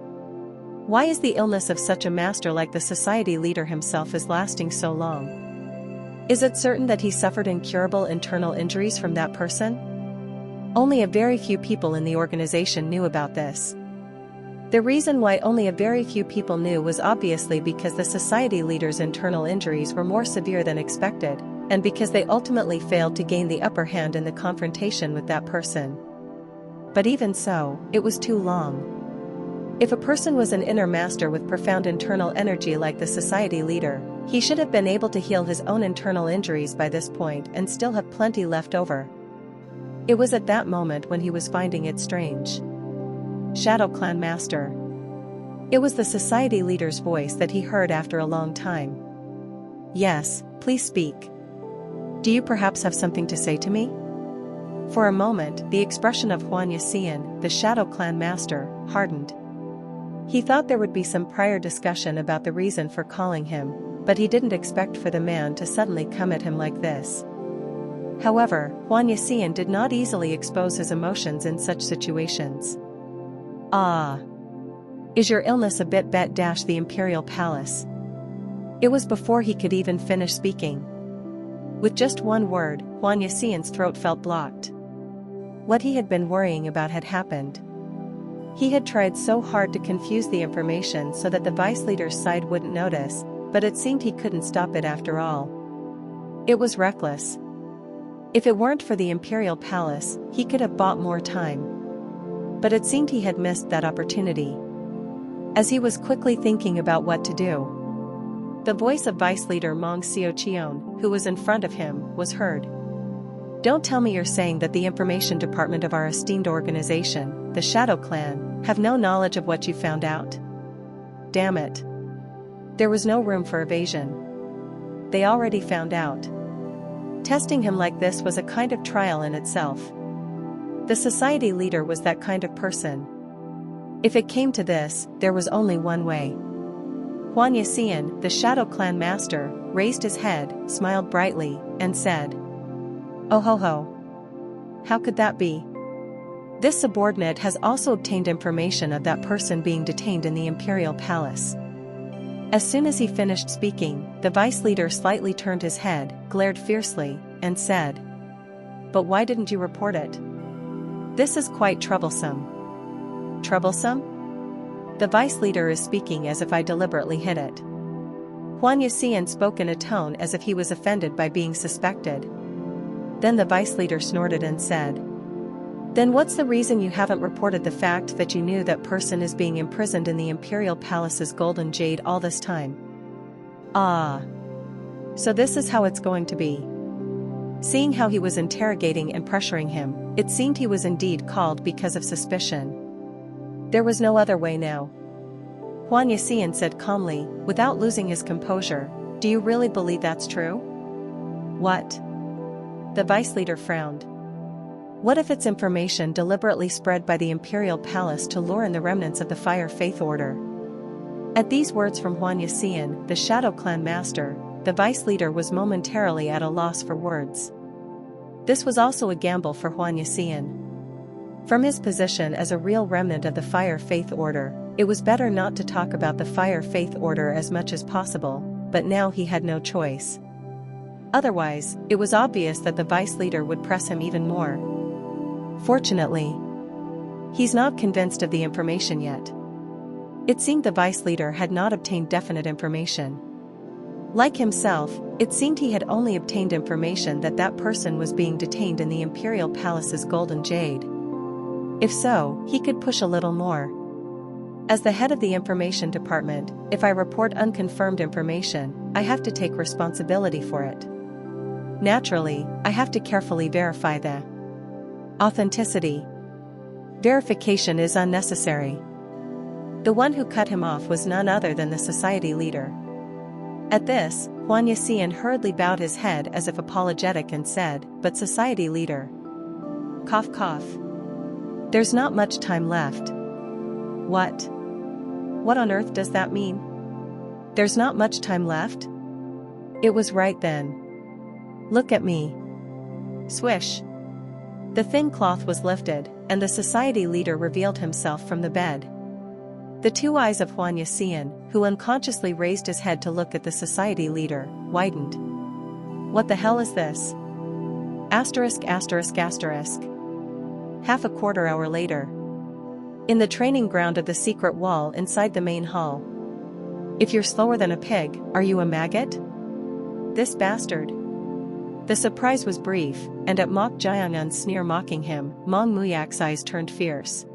Why is the illness of such a master like the society leader himself is lasting so long? Is it certain that he suffered incurable internal injuries from that person? Only a very few people in the organization knew about this. The reason why only a very few people knew was obviously because the society leader's internal injuries were more severe than expected, and because they ultimately failed to gain the upper hand in the confrontation with that person. But even so, it was too long. If a person was an inner master with profound internal energy like the society leader, he should have been able to heal his own internal injuries by this point and still have plenty left over. It was at that moment when he was finding it strange. Shadow Clan Master. It was the society leader's voice that he heard after a long time. "Yes, please speak. Do you perhaps have something to say to me?" For a moment, the expression of Huan Yixian, the Shadow Clan Master, hardened. He thought there would be some prior discussion about the reason for calling him, but he didn't expect for the man to suddenly come at him like this. However, Huan Yixian did not easily expose his emotions in such situations. "Ah. Is your illness a bit bad? The Imperial Palace." It was before he could even finish speaking. With just one word, Huan Yixian's throat felt blocked. What he had been worrying about had happened. He had tried so hard to confuse the information so that the vice leader's side wouldn't notice, but it seemed he couldn't stop it after all. It was reckless. If it weren't for the Imperial Palace, he could have bought more time. But it seemed he had missed that opportunity. As he was quickly thinking about what to do, the voice of Vice Leader Mong Xiaoqian, who was in front of him, was heard. "Don't tell me you're saying that the information department of our esteemed organization, the Shadow Clan, have no knowledge of what you found out?" Damn it. There was no room for evasion. They already found out. Testing him like this was a kind of trial in itself. The society leader was that kind of person. If it came to this, there was only one way. Huan Yixian, the Shadow Clan master, raised his head, smiled brightly, and said, "Oh ho ho. How could that be? This subordinate has also obtained information of that person being detained in the Imperial Palace." As soon as he finished speaking, the vice leader slightly turned his head, glared fiercely, and said, "But why didn't you report it? This is quite troublesome." "Troublesome?" The vice leader is speaking as if I deliberately hid it. Huan Yaxian spoke in a tone as if he was offended by being suspected. Then the vice leader snorted and said, "Then what's the reason you haven't reported the fact that you knew that person is being imprisoned in the Imperial Palace's golden jade all this time?" "Ah. So this is how it's going to be." Seeing how he was interrogating and pressuring him, it seemed he was indeed called because of suspicion. There was no other way now. Huan Yaxian said calmly, without losing his composure, "Do you really believe that's true?" "What?" The vice leader frowned. "What if it's information deliberately spread by the Imperial Palace to lure in the remnants of the Fire Faith Order?" At these words from Huan Yaxian, the Shadow Clan master, the vice leader was momentarily at a loss for words. This was also a gamble for Huan Yaxian. From his position as a real remnant of the Fire Faith Order, it was better not to talk about the Fire Faith Order as much as possible, but now he had no choice. Otherwise, it was obvious that the vice leader would press him even more. Fortunately, he's not convinced of the information yet. It seemed the vice leader had not obtained definite information. Like himself, it seemed he had only obtained information that that person was being detained in the Imperial Palace's golden jade. If so, he could push a little more. As the head of the information department, if I report unconfirmed information, I have to take responsibility for it. Naturally, I have to carefully verify the authenticity. Verification is unnecessary. The one who cut him off was none other than the society leader. At this, Huan Yaxian hurriedly bowed his head as if apologetic and said, "But society leader." Cough cough. "There's not much time left." "What? What on earth does that mean? There's not much time left?" It was right then. "Look at me." Swish. The thin cloth was lifted, and the society leader revealed himself from the bed. The two eyes of Huan Yaxian, who unconsciously raised his head to look at the society leader, widened. "What the hell is this?" Asterisk asterisk asterisk. Half a quarter hour later. In the training ground of the secret wall inside the main hall. "If you're slower than a pig, are you a maggot? This bastard." The surprise was brief, and at Mok Jiangun's sneer mocking him, Mong Muyak's eyes turned fierce.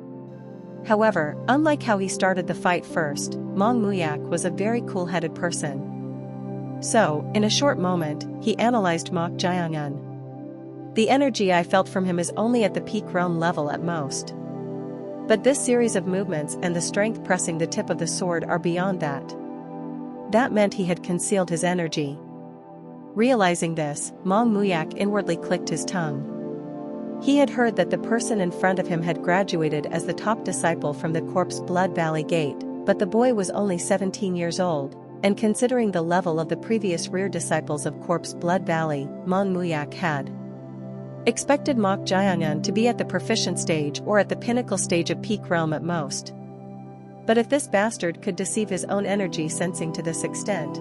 However, unlike how he started the fight first, Mong Muyak was a very cool-headed person. So, in a short moment, he analyzed Mok Jiangun. "The energy I felt from him is only at the peak realm level at most. But this series of movements and the strength pressing the tip of the sword are beyond that." That meant he had concealed his energy. Realizing this, Mong Muyak inwardly clicked his tongue. He had heard that the person in front of him had graduated as the top disciple from the Corpse Blood Valley Gate, but the boy was only 17 years old, and considering the level of the previous rear disciples of Corpse Blood Valley, Mong Muyak had expected Mok Jiangun to be at the proficient stage or at the pinnacle stage of peak realm at most. But if this bastard could deceive his own energy sensing to this extent,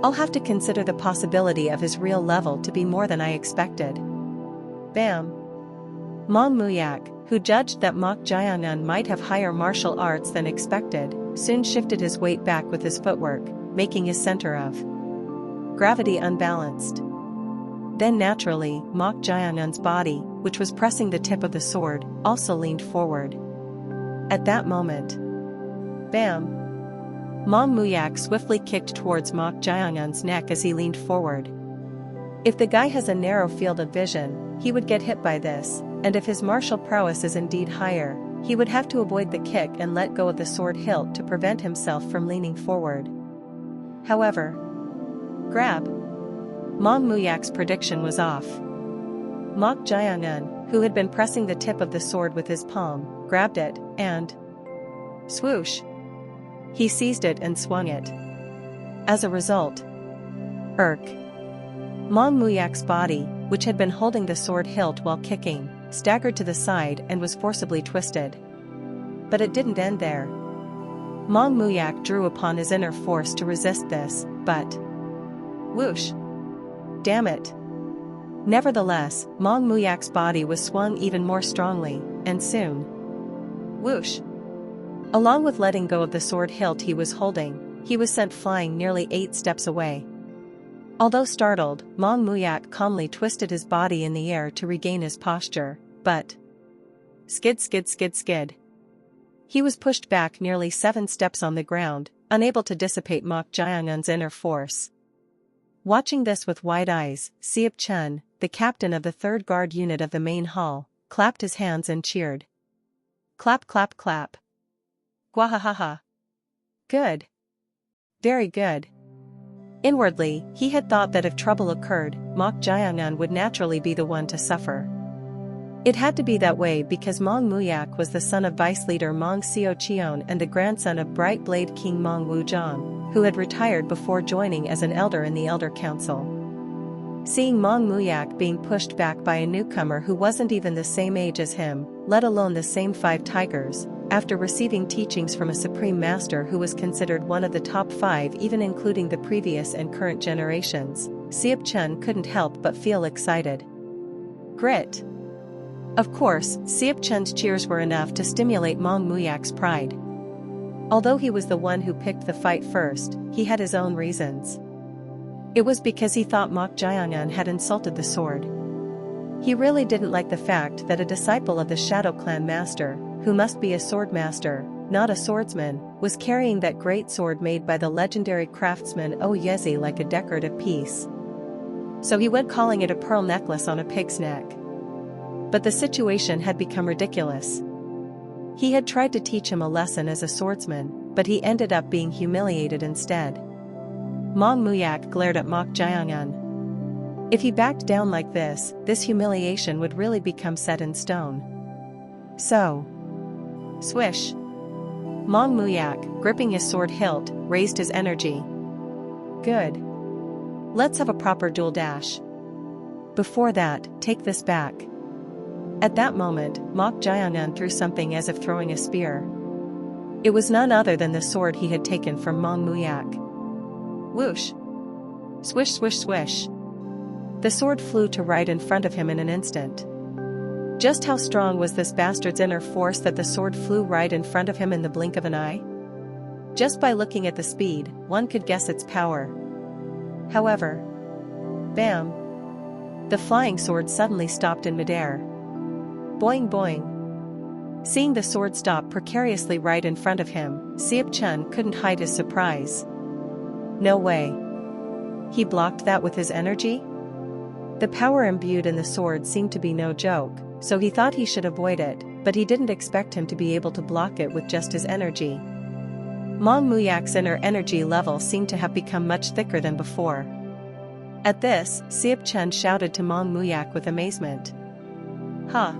I'll have to consider the possibility of his real level to be more than I expected. Bam! Mong Muyak, who judged that Mok Jiangun might have higher martial arts than expected, soon shifted his weight back with his footwork, making his center of gravity unbalanced. Then naturally, Mok Jiangun's body, which was pressing the tip of the sword, also leaned forward. At that moment, bam! Mong Muyak swiftly kicked towards Mok Jiangun's neck as he leaned forward. If the guy has a narrow field of vision, he would get hit by this, and if his martial prowess is indeed higher, he would have to avoid the kick and let go of the sword hilt to prevent himself from leaning forward. However, grab! Mong Muyak's prediction was off. Mok Jiangun, who had been pressing the tip of the sword with his palm, grabbed it, and swoosh! He seized it and swung it. As a result, Mong Muyak's body, which had been holding the sword hilt while kicking, staggered to the side and was forcibly twisted. But it didn't end there. Mong Muyak drew upon his inner force to resist this, but whoosh! Damn it! Nevertheless, Mong Muyak's body was swung even more strongly, and soon, whoosh! Along with letting go of the sword hilt he was holding, he was sent flying nearly 8 steps away. Although startled, Mong Muyak calmly twisted his body in the air to regain his posture, but skid skid skid skid. He was pushed back nearly 7 steps on the ground, unable to dissipate Mok Jiangun's inner force. Watching this with wide eyes, Siap Chen, the captain of the 3rd Guard unit of the main hall, clapped his hands and cheered. Clap clap clap. Gwahahaha. Good. Very good. Inwardly, he had thought that if trouble occurred, Mok Jiangun would naturally be the one to suffer. It had to be that way because Mong Muyak was the son of vice leader Mong Xiao Qion and the grandson of Bright Blade King Mong Wuzhang, who had retired before joining as an elder in the Elder Council. Seeing Mong Muyak being pushed back by a newcomer who wasn't even the same age as him, let alone the same 5 tigers, after receiving teachings from a supreme master who was considered one of the top 5 even including the previous and current generations, Siap Chen couldn't help but feel excited. Grit. Of course, Siap Chen's cheers were enough to stimulate Mong Muyak's pride. Although he was the one who picked the fight first, he had his own reasons. It was because he thought Mok Jiangun had insulted the sword. He really didn't like the fact that a disciple of the Shadow Clan master, who must be a sword master, not a swordsman, was carrying that great sword made by the legendary craftsman Oyezi like a decorative piece. So he went calling it a pearl necklace on a pig's neck. But the situation had become ridiculous. He had tried to teach him a lesson as a swordsman, but he ended up being humiliated instead. Mong Muyak glared at Mok Jiangun. If he backed down like this humiliation would really become set in stone. So, swish. Mong Muyak, gripping his sword hilt, raised his energy. Good. Let's have a proper duel dash. Before that, take this back. At that moment, Mok Jiangun threw something as if throwing a spear. It was none other than the sword he had taken from Mong Muyak. Whoosh! Swish swish swish! The sword flew to right in front of him in an instant. Just how strong was this bastard's inner force that the sword flew right in front of him in the blink of an eye? Just by looking at the speed, one could guess its power. However, bam! The flying sword suddenly stopped in midair. Boing boing. Seeing the sword stop precariously right in front of him, Siap Chen couldn't hide his surprise. No way. He blocked that with his energy? The power imbued in the sword seemed to be no joke, so he thought he should avoid it, but he didn't expect him to be able to block it with just his energy. Mong Muyak's inner energy level seemed to have become much thicker than before. At this, Siap Chen shouted to Mong Muyak with amazement. Huh?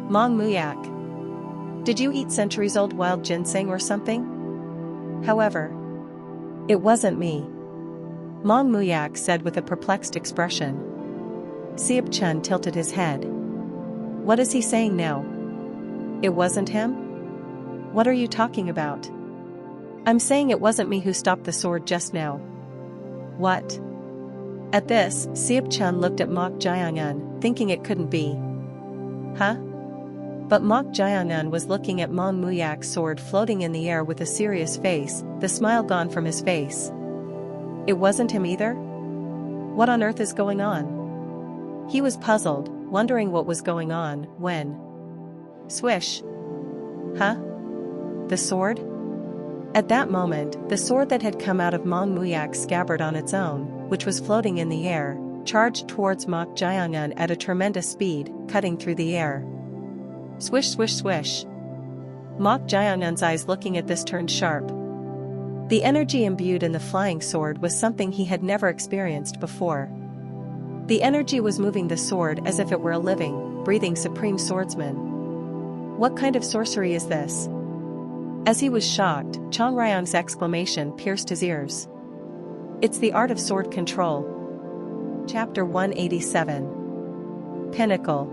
Mong Muyak. Did you eat centuries-old wild ginseng or something? However, it wasn't me. Mong Muyak said with a perplexed expression. Siap Chen tilted his head. What is he saying now? It wasn't him? What are you talking about? I'm saying it wasn't me who stopped the sword just now. What? At this, Siap Chen looked at Mok Jiangun, thinking it couldn't be. Huh? But Mok Jiangun was looking at Mong Muyak's sword floating in the air with a serious face, the smile gone from his face. It wasn't him either? What on earth is going on? He was puzzled, wondering what was going on, when... Swish! Huh? The sword? At that moment, the sword that had come out of Mong Muyak's scabbard on its own, which was floating in the air, charged towards Mok Jiangun at a tremendous speed, cutting through the air. Swish swish swish. Mok Jiangun's eyes looking at this turned sharp. The energy imbued in the flying sword was something he had never experienced before. The energy was moving the sword as if it were a living, breathing supreme swordsman. What kind of sorcery is this? As he was shocked, Chong Ryong's exclamation pierced his ears. It's the art of sword control. Chapter 187. Pinnacle.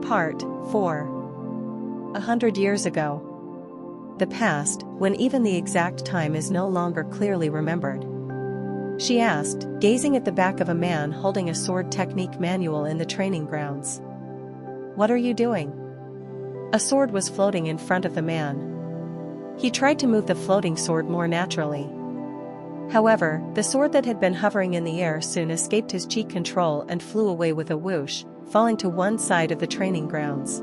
Part 4. 100 years ago. The past, when even the exact time is no longer clearly remembered. She asked, gazing at the back of a man holding a sword technique manual in the training grounds. What are you doing? A sword was floating in front of the man. He tried to move the floating sword more naturally. However, the sword that had been hovering in the air soon escaped his chi control and flew away with a whoosh, falling to one side of the training grounds.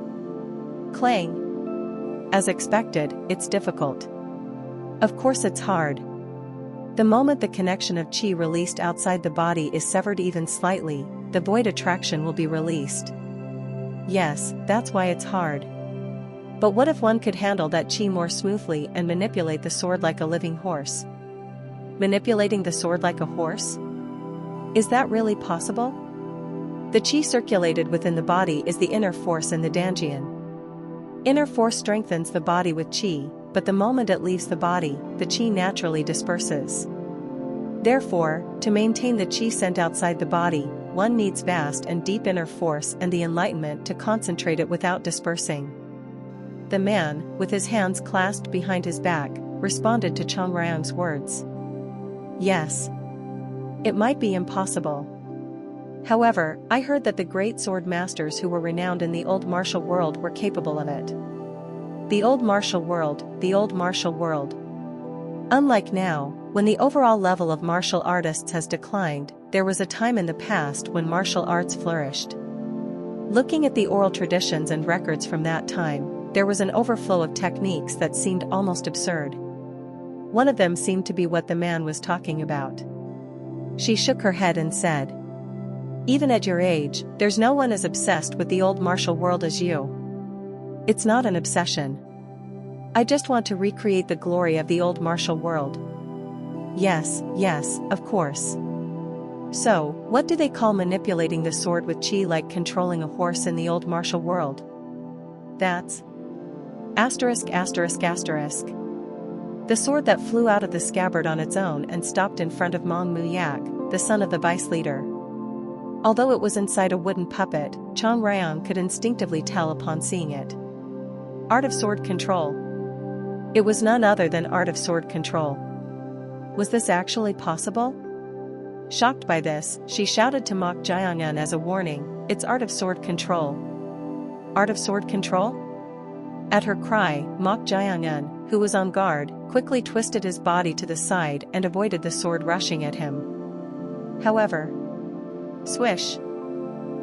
Clang. As expected, it's difficult. Of course it's hard. The moment the connection of chi released outside the body is severed even slightly, the void attraction will be released. Yes, that's why it's hard. But what if one could handle that chi more smoothly and manipulate the sword like a living horse? Manipulating the sword like a horse? Is that really possible? The chi circulated within the body is the inner force in the Danjian. Inner force strengthens the body with chi, but the moment it leaves the body, the chi naturally disperses. Therefore, to maintain the chi sent outside the body, one needs vast and deep inner force and the enlightenment to concentrate it without dispersing. The man, with his hands clasped behind his back, responded to Chong Ryang's words. Yes. It might be impossible. However, I heard that the great sword masters who were renowned in the old martial world were capable of it. The old martial world, the old martial world. Unlike now, when the overall level of martial artists has declined, there was a time in the past when martial arts flourished. Looking at the oral traditions and records from that time, there was an overflow of techniques that seemed almost absurd. One of them seemed to be what the man was talking about. She shook her head and said, "Even at your age, there's no one as obsessed with the old martial world as you." It's not an obsession. I just want to recreate the glory of the old martial world. Yes, of course. So, what do they call manipulating the sword with chi like controlling a horse in the old martial world? That's ****. The sword that flew out of the scabbard on its own and stopped in front of Mong Mu Yak, the son of the vice leader. Although it was inside a wooden puppet, Chong Ryang could instinctively tell upon seeing it. Art of sword control. It was none other than art of sword control. Was this actually possible? Shocked by this, she shouted to Mok Jiangyun as a warning, "It's art of sword control." Art of sword control? At her cry, Mok Jiangyun, who was on guard, quickly twisted his body to the side and avoided the sword rushing at him. However, swish!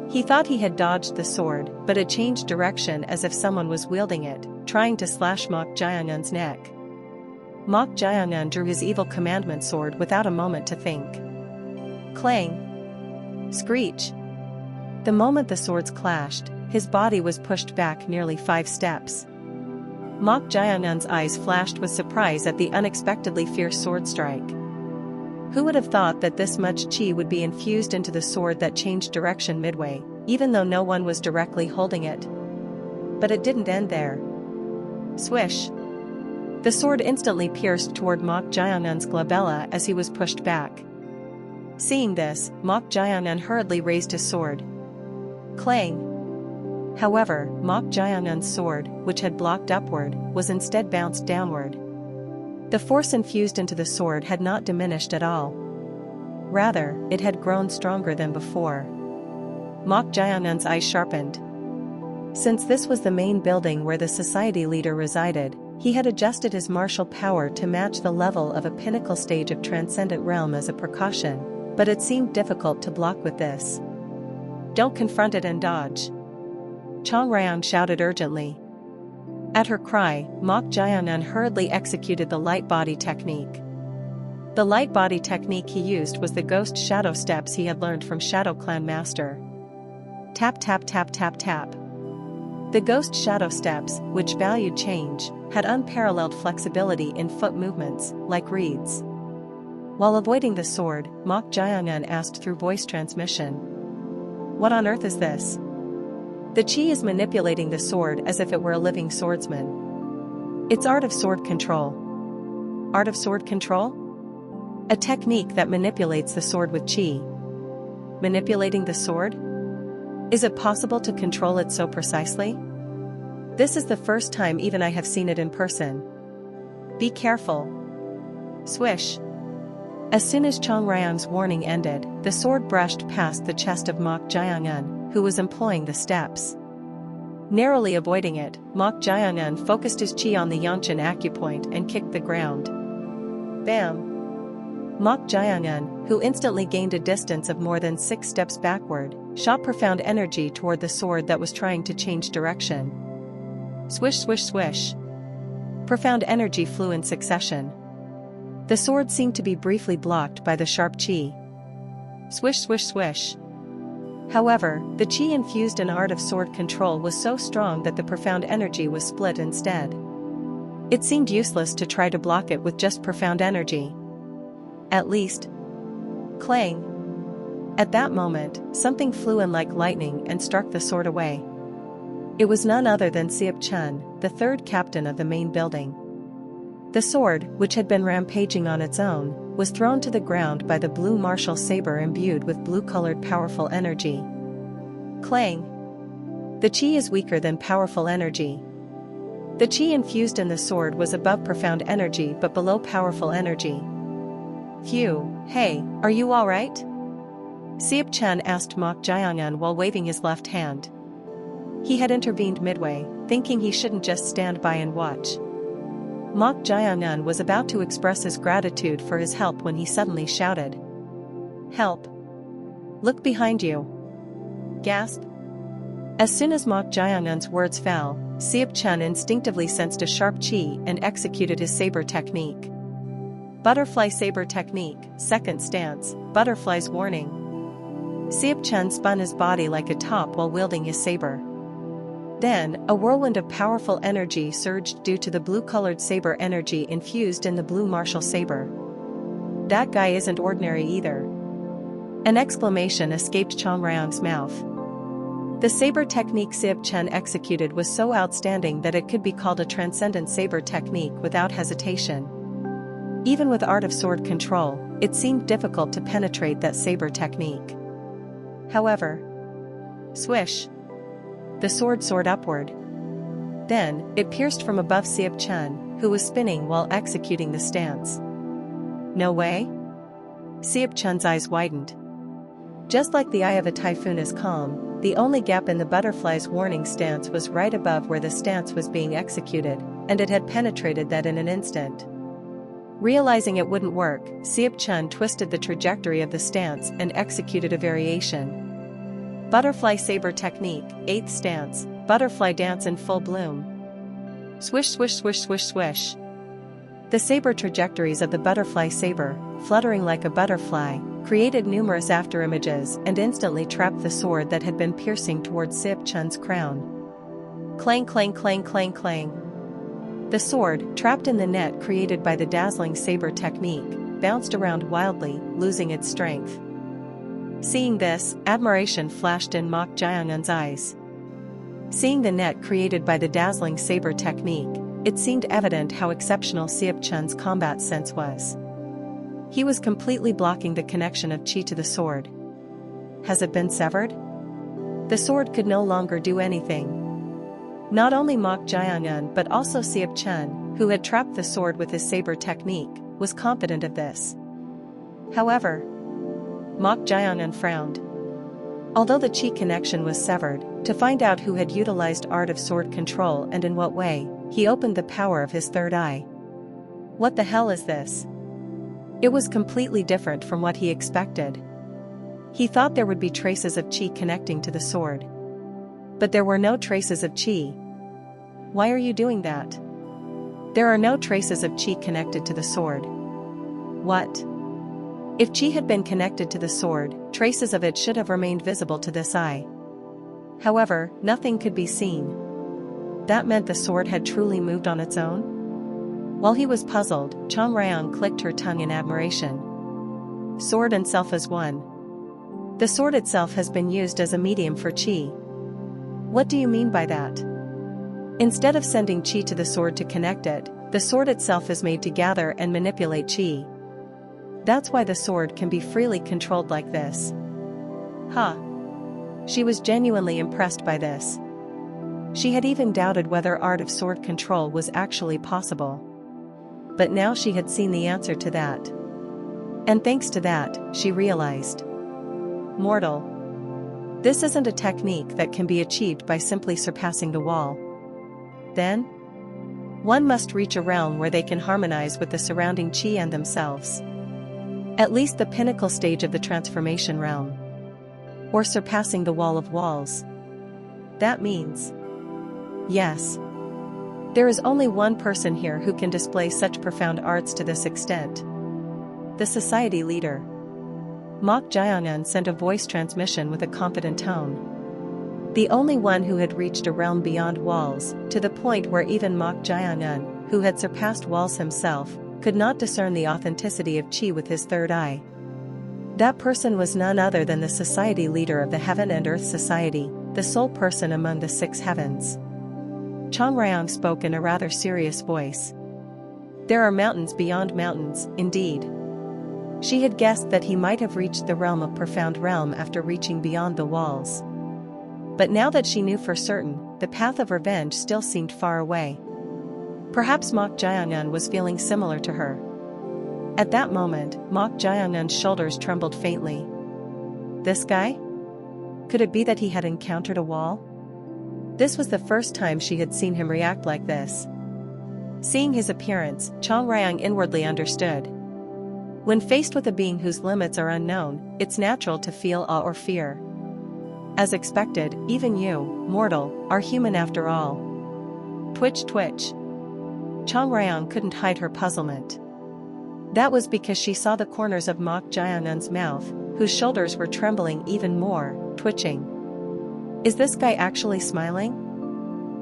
He thought he had dodged the sword, but it changed direction as if someone was wielding it, trying to slash Mok Jiangyun's neck. Mok Jiangyun drew his evil commandment sword without a moment to think. Clang! Screech! The moment the swords clashed, his body was pushed back nearly 5 steps. Mok Jiangyun's eyes flashed with surprise at the unexpectedly fierce sword strike. Who would have thought that this much chi would be infused into the sword that changed direction midway, even though no one was directly holding it? But it didn't end there. Swish! The sword instantly pierced toward Mok Jiangyun's glabella as he was pushed back. Seeing this, Mok Jiangyun hurriedly raised his sword. Clang! However, Mok Jiangyun's sword, which had blocked upward, was instead bounced downward. The force infused into the sword had not diminished at all. Rather, it had grown stronger than before. Mok Jiangyun's eyes sharpened. Since this was the main building where the society leader resided, he had adjusted his martial power to match the level of a pinnacle stage of transcendent realm as a precaution, but it seemed difficult to block with this. "Don't confront it and dodge," Chong Ryang shouted urgently. At her cry, Mok Jiangyun hurriedly executed the light body technique. The light body technique he used was the ghost shadow steps he had learned from Shadow Clan Master. Tap tap tap tap tap. The ghost shadow steps, which valued change, had unparalleled flexibility in foot movements, like reeds. While avoiding the sword, Mok Jiangyun asked through voice transmission, "What on earth is this?" The chi is manipulating the sword as if it were a living swordsman. It's art of sword control. Art of sword control? A technique that manipulates the sword with chi. Manipulating the sword? Is it possible to control it so precisely? This is the first time even I have seen it in person. Be careful. Swish! As soon as Chong Ryang's warning ended, the sword brushed past the chest of Mok Jiangyun, who was employing the steps. Narrowly avoiding it, Mok Jaehyun focused his chi on the Yanshin acupoint and kicked the ground. Bam! Mok Jaehyun, who instantly gained a distance of more than 6 steps backward, shot profound energy toward the sword that was trying to change direction. Swish swish swish. Profound energy flew in succession. The sword seemed to be briefly blocked by the sharp chi. Swish swish swish. However, the chi infused in art of sword control was so strong that the profound energy was split instead. It seemed useless to try to block it with just profound energy. At least. Clang. At that moment, something flew in like lightning and struck the sword away. It was none other than Seop Chun, the third captain of the main building. The sword, which had been rampaging on its own, was thrown to the ground by the blue martial saber imbued with blue-colored powerful energy. Clang. The chi is weaker than powerful energy. The chi infused in the sword was above profound energy but below powerful energy. Phew, hey, are you alright? Seop Chun asked Mok Jaehyun while waving his left hand. He had intervened midway, thinking he shouldn't just stand by and watch. Mok Jaehyun was about to express his gratitude for his help when he suddenly shouted. Help! Look behind you! Gasp! As soon as Mok Jaehyun's words fell, Seop Chun instinctively sensed a sharp chi and executed his saber technique. Butterfly saber technique, second stance, butterfly's warning. Seop Chun spun his body like a top while wielding his saber. Then, a whirlwind of powerful energy surged due to the blue-colored saber energy infused in the blue martial saber. That guy isn't ordinary either. An exclamation escaped Chom Ryong's mouth. The saber technique Seop Chun executed was so outstanding that it could be called a transcendent saber technique without hesitation. Even with art of sword control, it seemed difficult to penetrate that saber technique. However, swish! The sword soared upward. Then, it pierced from above Seop Chun, who was spinning while executing the stance. No way? Seop Chun's eyes widened. Just like the eye of a typhoon is calm, the only gap in the butterfly's warning stance was right above where the stance was being executed, and it had penetrated that in an instant. Realizing it wouldn't work, Seop Chun twisted the trajectory of the stance and executed a variation. Butterfly saber technique, 8th stance, butterfly dance in full bloom. Swish swish swish swish swish. The saber trajectories of the butterfly saber, fluttering like a butterfly, created numerous afterimages and instantly trapped the sword that had been piercing towards Seop Chun's crown. Clang clang clang clang clang. The sword, trapped in the net created by the dazzling saber technique, bounced around wildly, losing its strength. Seeing this, admiration flashed in Mok Jaehyun's eyes. Seeing the net created by the dazzling saber technique, it seemed evident how exceptional Seop Chun's combat sense was. He was completely blocking the connection of chi to the sword. Has it been severed? The sword could no longer do anything. Not only Mok Jaehyun but also Seop Chun, who had trapped the sword with his saber technique, was confident of this. However, Mok Jaehyun frowned. Although the chi connection was severed, to find out who had utilized art of sword control and in what way, he opened the power of his third eye. What the hell is this? It was completely different from what he expected. He thought there would be traces of chi connecting to the sword. But there were no traces of chi. Why are you doing that? There are no traces of chi connected to the sword. What? If chi had been connected to the sword, traces of it should have remained visible to this eye. However, nothing could be seen. That meant the sword had truly moved on its own? While he was puzzled, Chom Ryong clicked her tongue in admiration. Sword and self as one. The sword itself has been used as a medium for chi. What do you mean by that? Instead of sending chi to the sword to connect it, the sword itself is made to gather and manipulate chi. That's why the sword can be freely controlled like this. Huh. She was genuinely impressed by this. She had even doubted whether art of sword control was actually possible. But now she had seen the answer to that. And thanks to that, she realized. Mortal. This isn't a technique that can be achieved by simply surpassing the wall. Then, one must reach a realm where they can harmonize with the surrounding chi and themselves. At least the pinnacle stage of the transformation realm. Or surpassing the wall of walls. That means, yes, there is only one person here who can display such profound arts to this extent. The society leader. Mok Jae-eun sent a voice transmission with a confident tone. The only one who had reached a realm beyond walls, to the point where even Mok Jae-eun, who had surpassed walls himself, could not discern the authenticity of chi with his third eye. That person was none other than the society leader of the Heaven and Earth Society, the sole person among the six heavens. Chang Ryong spoke in a rather serious voice. There are mountains beyond mountains, indeed. She had guessed that he might have reached the realm of profound realm after reaching beyond the walls. But now that she knew for certain, the path of revenge still seemed far away. Perhaps Mok Jae-eun was feeling similar to her. At that moment, Mok Jae-eun's shoulders trembled faintly. This guy? Could it be that he had encountered a wall? This was the first time she had seen him react like this. Seeing his appearance, Chang Ryong inwardly understood. When faced with a being whose limits are unknown, it's natural to feel awe or fear. As expected, even you, mortal, are human after all. Twitch twitch. Chang Ryong couldn't hide her puzzlement. That was because she saw the corners of Mok Jae-eun's mouth, whose shoulders were trembling even more, twitching. Is this guy actually smiling?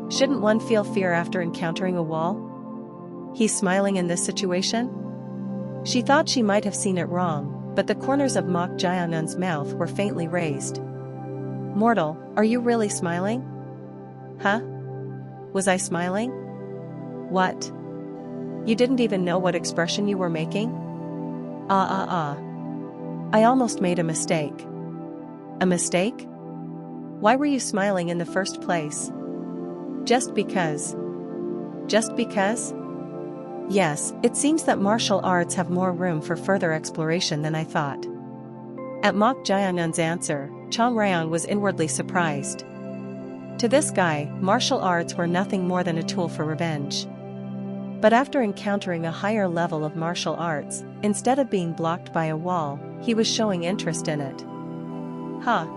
Shouldn't one feel fear after encountering a wall? He's smiling in this situation? She thought she might have seen it wrong, but the corners of Mok Jae-eun's mouth were faintly raised. Mortal, are you really smiling? Huh? Was I smiling? What? You didn't even know what expression you were making? I almost made a mistake. A mistake? Why were you smiling in the first place? Just because. Just because? Yes, it seems that martial arts have more room for further exploration than I thought. At Mok Jae-eun's answer, Chang Ryong was inwardly surprised. To this guy, martial arts were nothing more than a tool for revenge. But after encountering a higher level of martial arts, instead of being blocked by a wall, he was showing interest in it. Huh.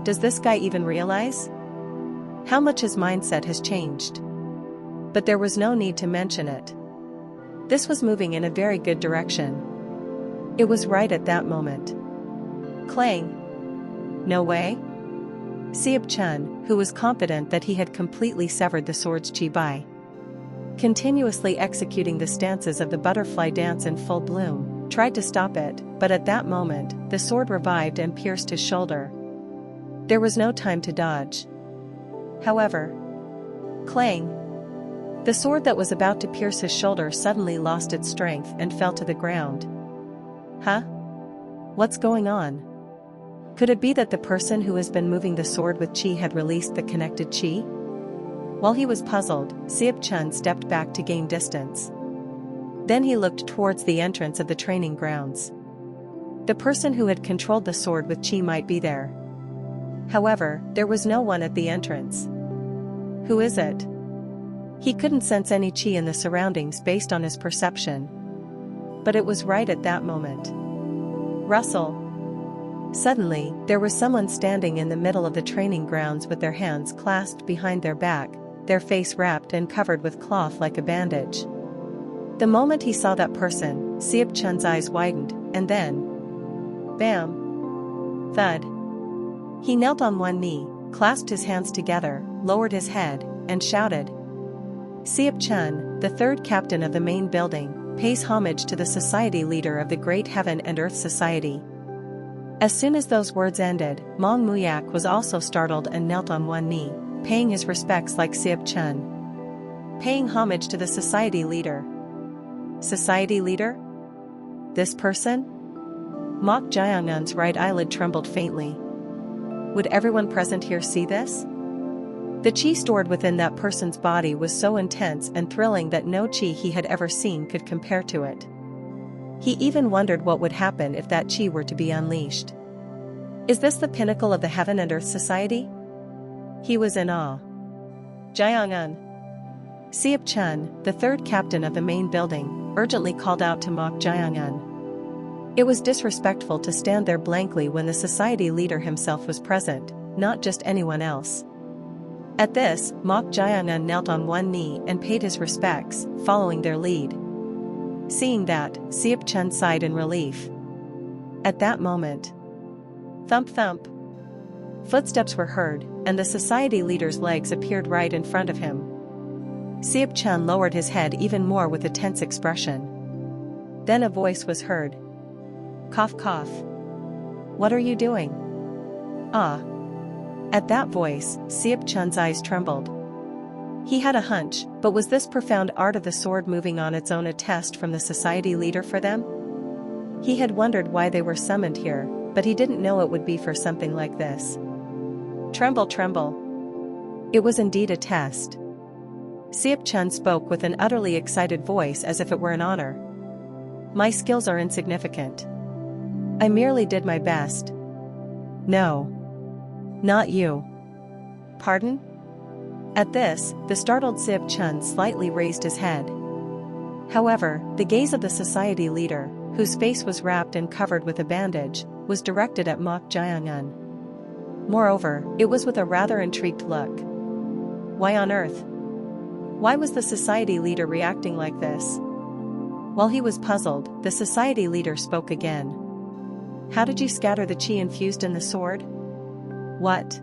Does this guy even realize how much his mindset has changed? But there was no need to mention it. This was moving in a very good direction. It was right at that moment. Clang. No way? Seop Chun, who was confident that he had completely severed the sword's chi by continuously executing the stances of the butterfly dance in full bloom, tried to stop it, but at that moment, the sword revived and pierced his shoulder. There was no time to dodge. However, clang! The sword that was about to pierce his shoulder suddenly lost its strength and fell to the ground. Huh? What's going on? Could it be that the person who has been moving the sword with chi had released the connected chi? While he was puzzled, Seop Chun stepped back to gain distance. Then he looked towards the entrance of the training grounds. The person who had controlled the sword with chi might be there. However, there was no one at the entrance. Who is it? He couldn't sense any chi in the surroundings based on his perception. But it was right at that moment. Rustle. Suddenly, there was someone standing in the middle of the training grounds with their hands clasped behind their back, their face wrapped and covered with cloth like a bandage. The moment he saw that person, Seop Chun's eyes widened, and then... bam! Thud. He knelt on one knee, clasped his hands together, lowered his head, and shouted. Seop Chun, the third captain of the main building, pays homage to the society leader of the Great Heaven and Earth Society. As soon as those words ended, Mong Muyak was also startled and knelt on one knee, paying his respects like Seop Chun. Paying homage to the society leader. Society leader? This person? Mok Jae-eun's right eyelid trembled faintly. Would everyone present here see this? The chi stored within that person's body was so intense and thrilling that no chi he had ever seen could compare to it. He even wondered what would happen if that chi were to be unleashed. Is this the pinnacle of the Heaven and Earth Society? He was in awe. Jiang-un. Siap Chun, the third captain of the main building, urgently called out to mock Jiang-un. It was disrespectful to stand there blankly when the society leader himself was present, not just anyone else. At this, mock Jiang-un knelt on one knee and paid his respects, following their lead. Seeing that, Siap Chun sighed in relief. At that moment, thump thump. Footsteps were heard, and the society leader's legs appeared right in front of him. Siap Chun lowered his head even more with a tense expression. Then a voice was heard. Cough cough. What are you doing? Ah. At that voice, Siap Chun's eyes trembled. He had a hunch, but was this profound art of the sword moving on its own a test from the society leader for them? He had wondered why they were summoned here, but he didn't know it would be for something like this. Tremble, tremble. It was indeed a test. Siap Chun spoke with an utterly excited voice as if it were an honor. My skills are insignificant. I merely did my best. No. Not you. Pardon? At this, the startled Siap Chun slightly raised his head. However, the gaze of the society leader, whose face was wrapped and covered with a bandage, was directed at mock Jiang-un. Moreover, it was with a rather intrigued look. Why on earth? Why was the society leader reacting like this? While he was puzzled, the society leader spoke again. How did you scatter the chi infused in the sword? What?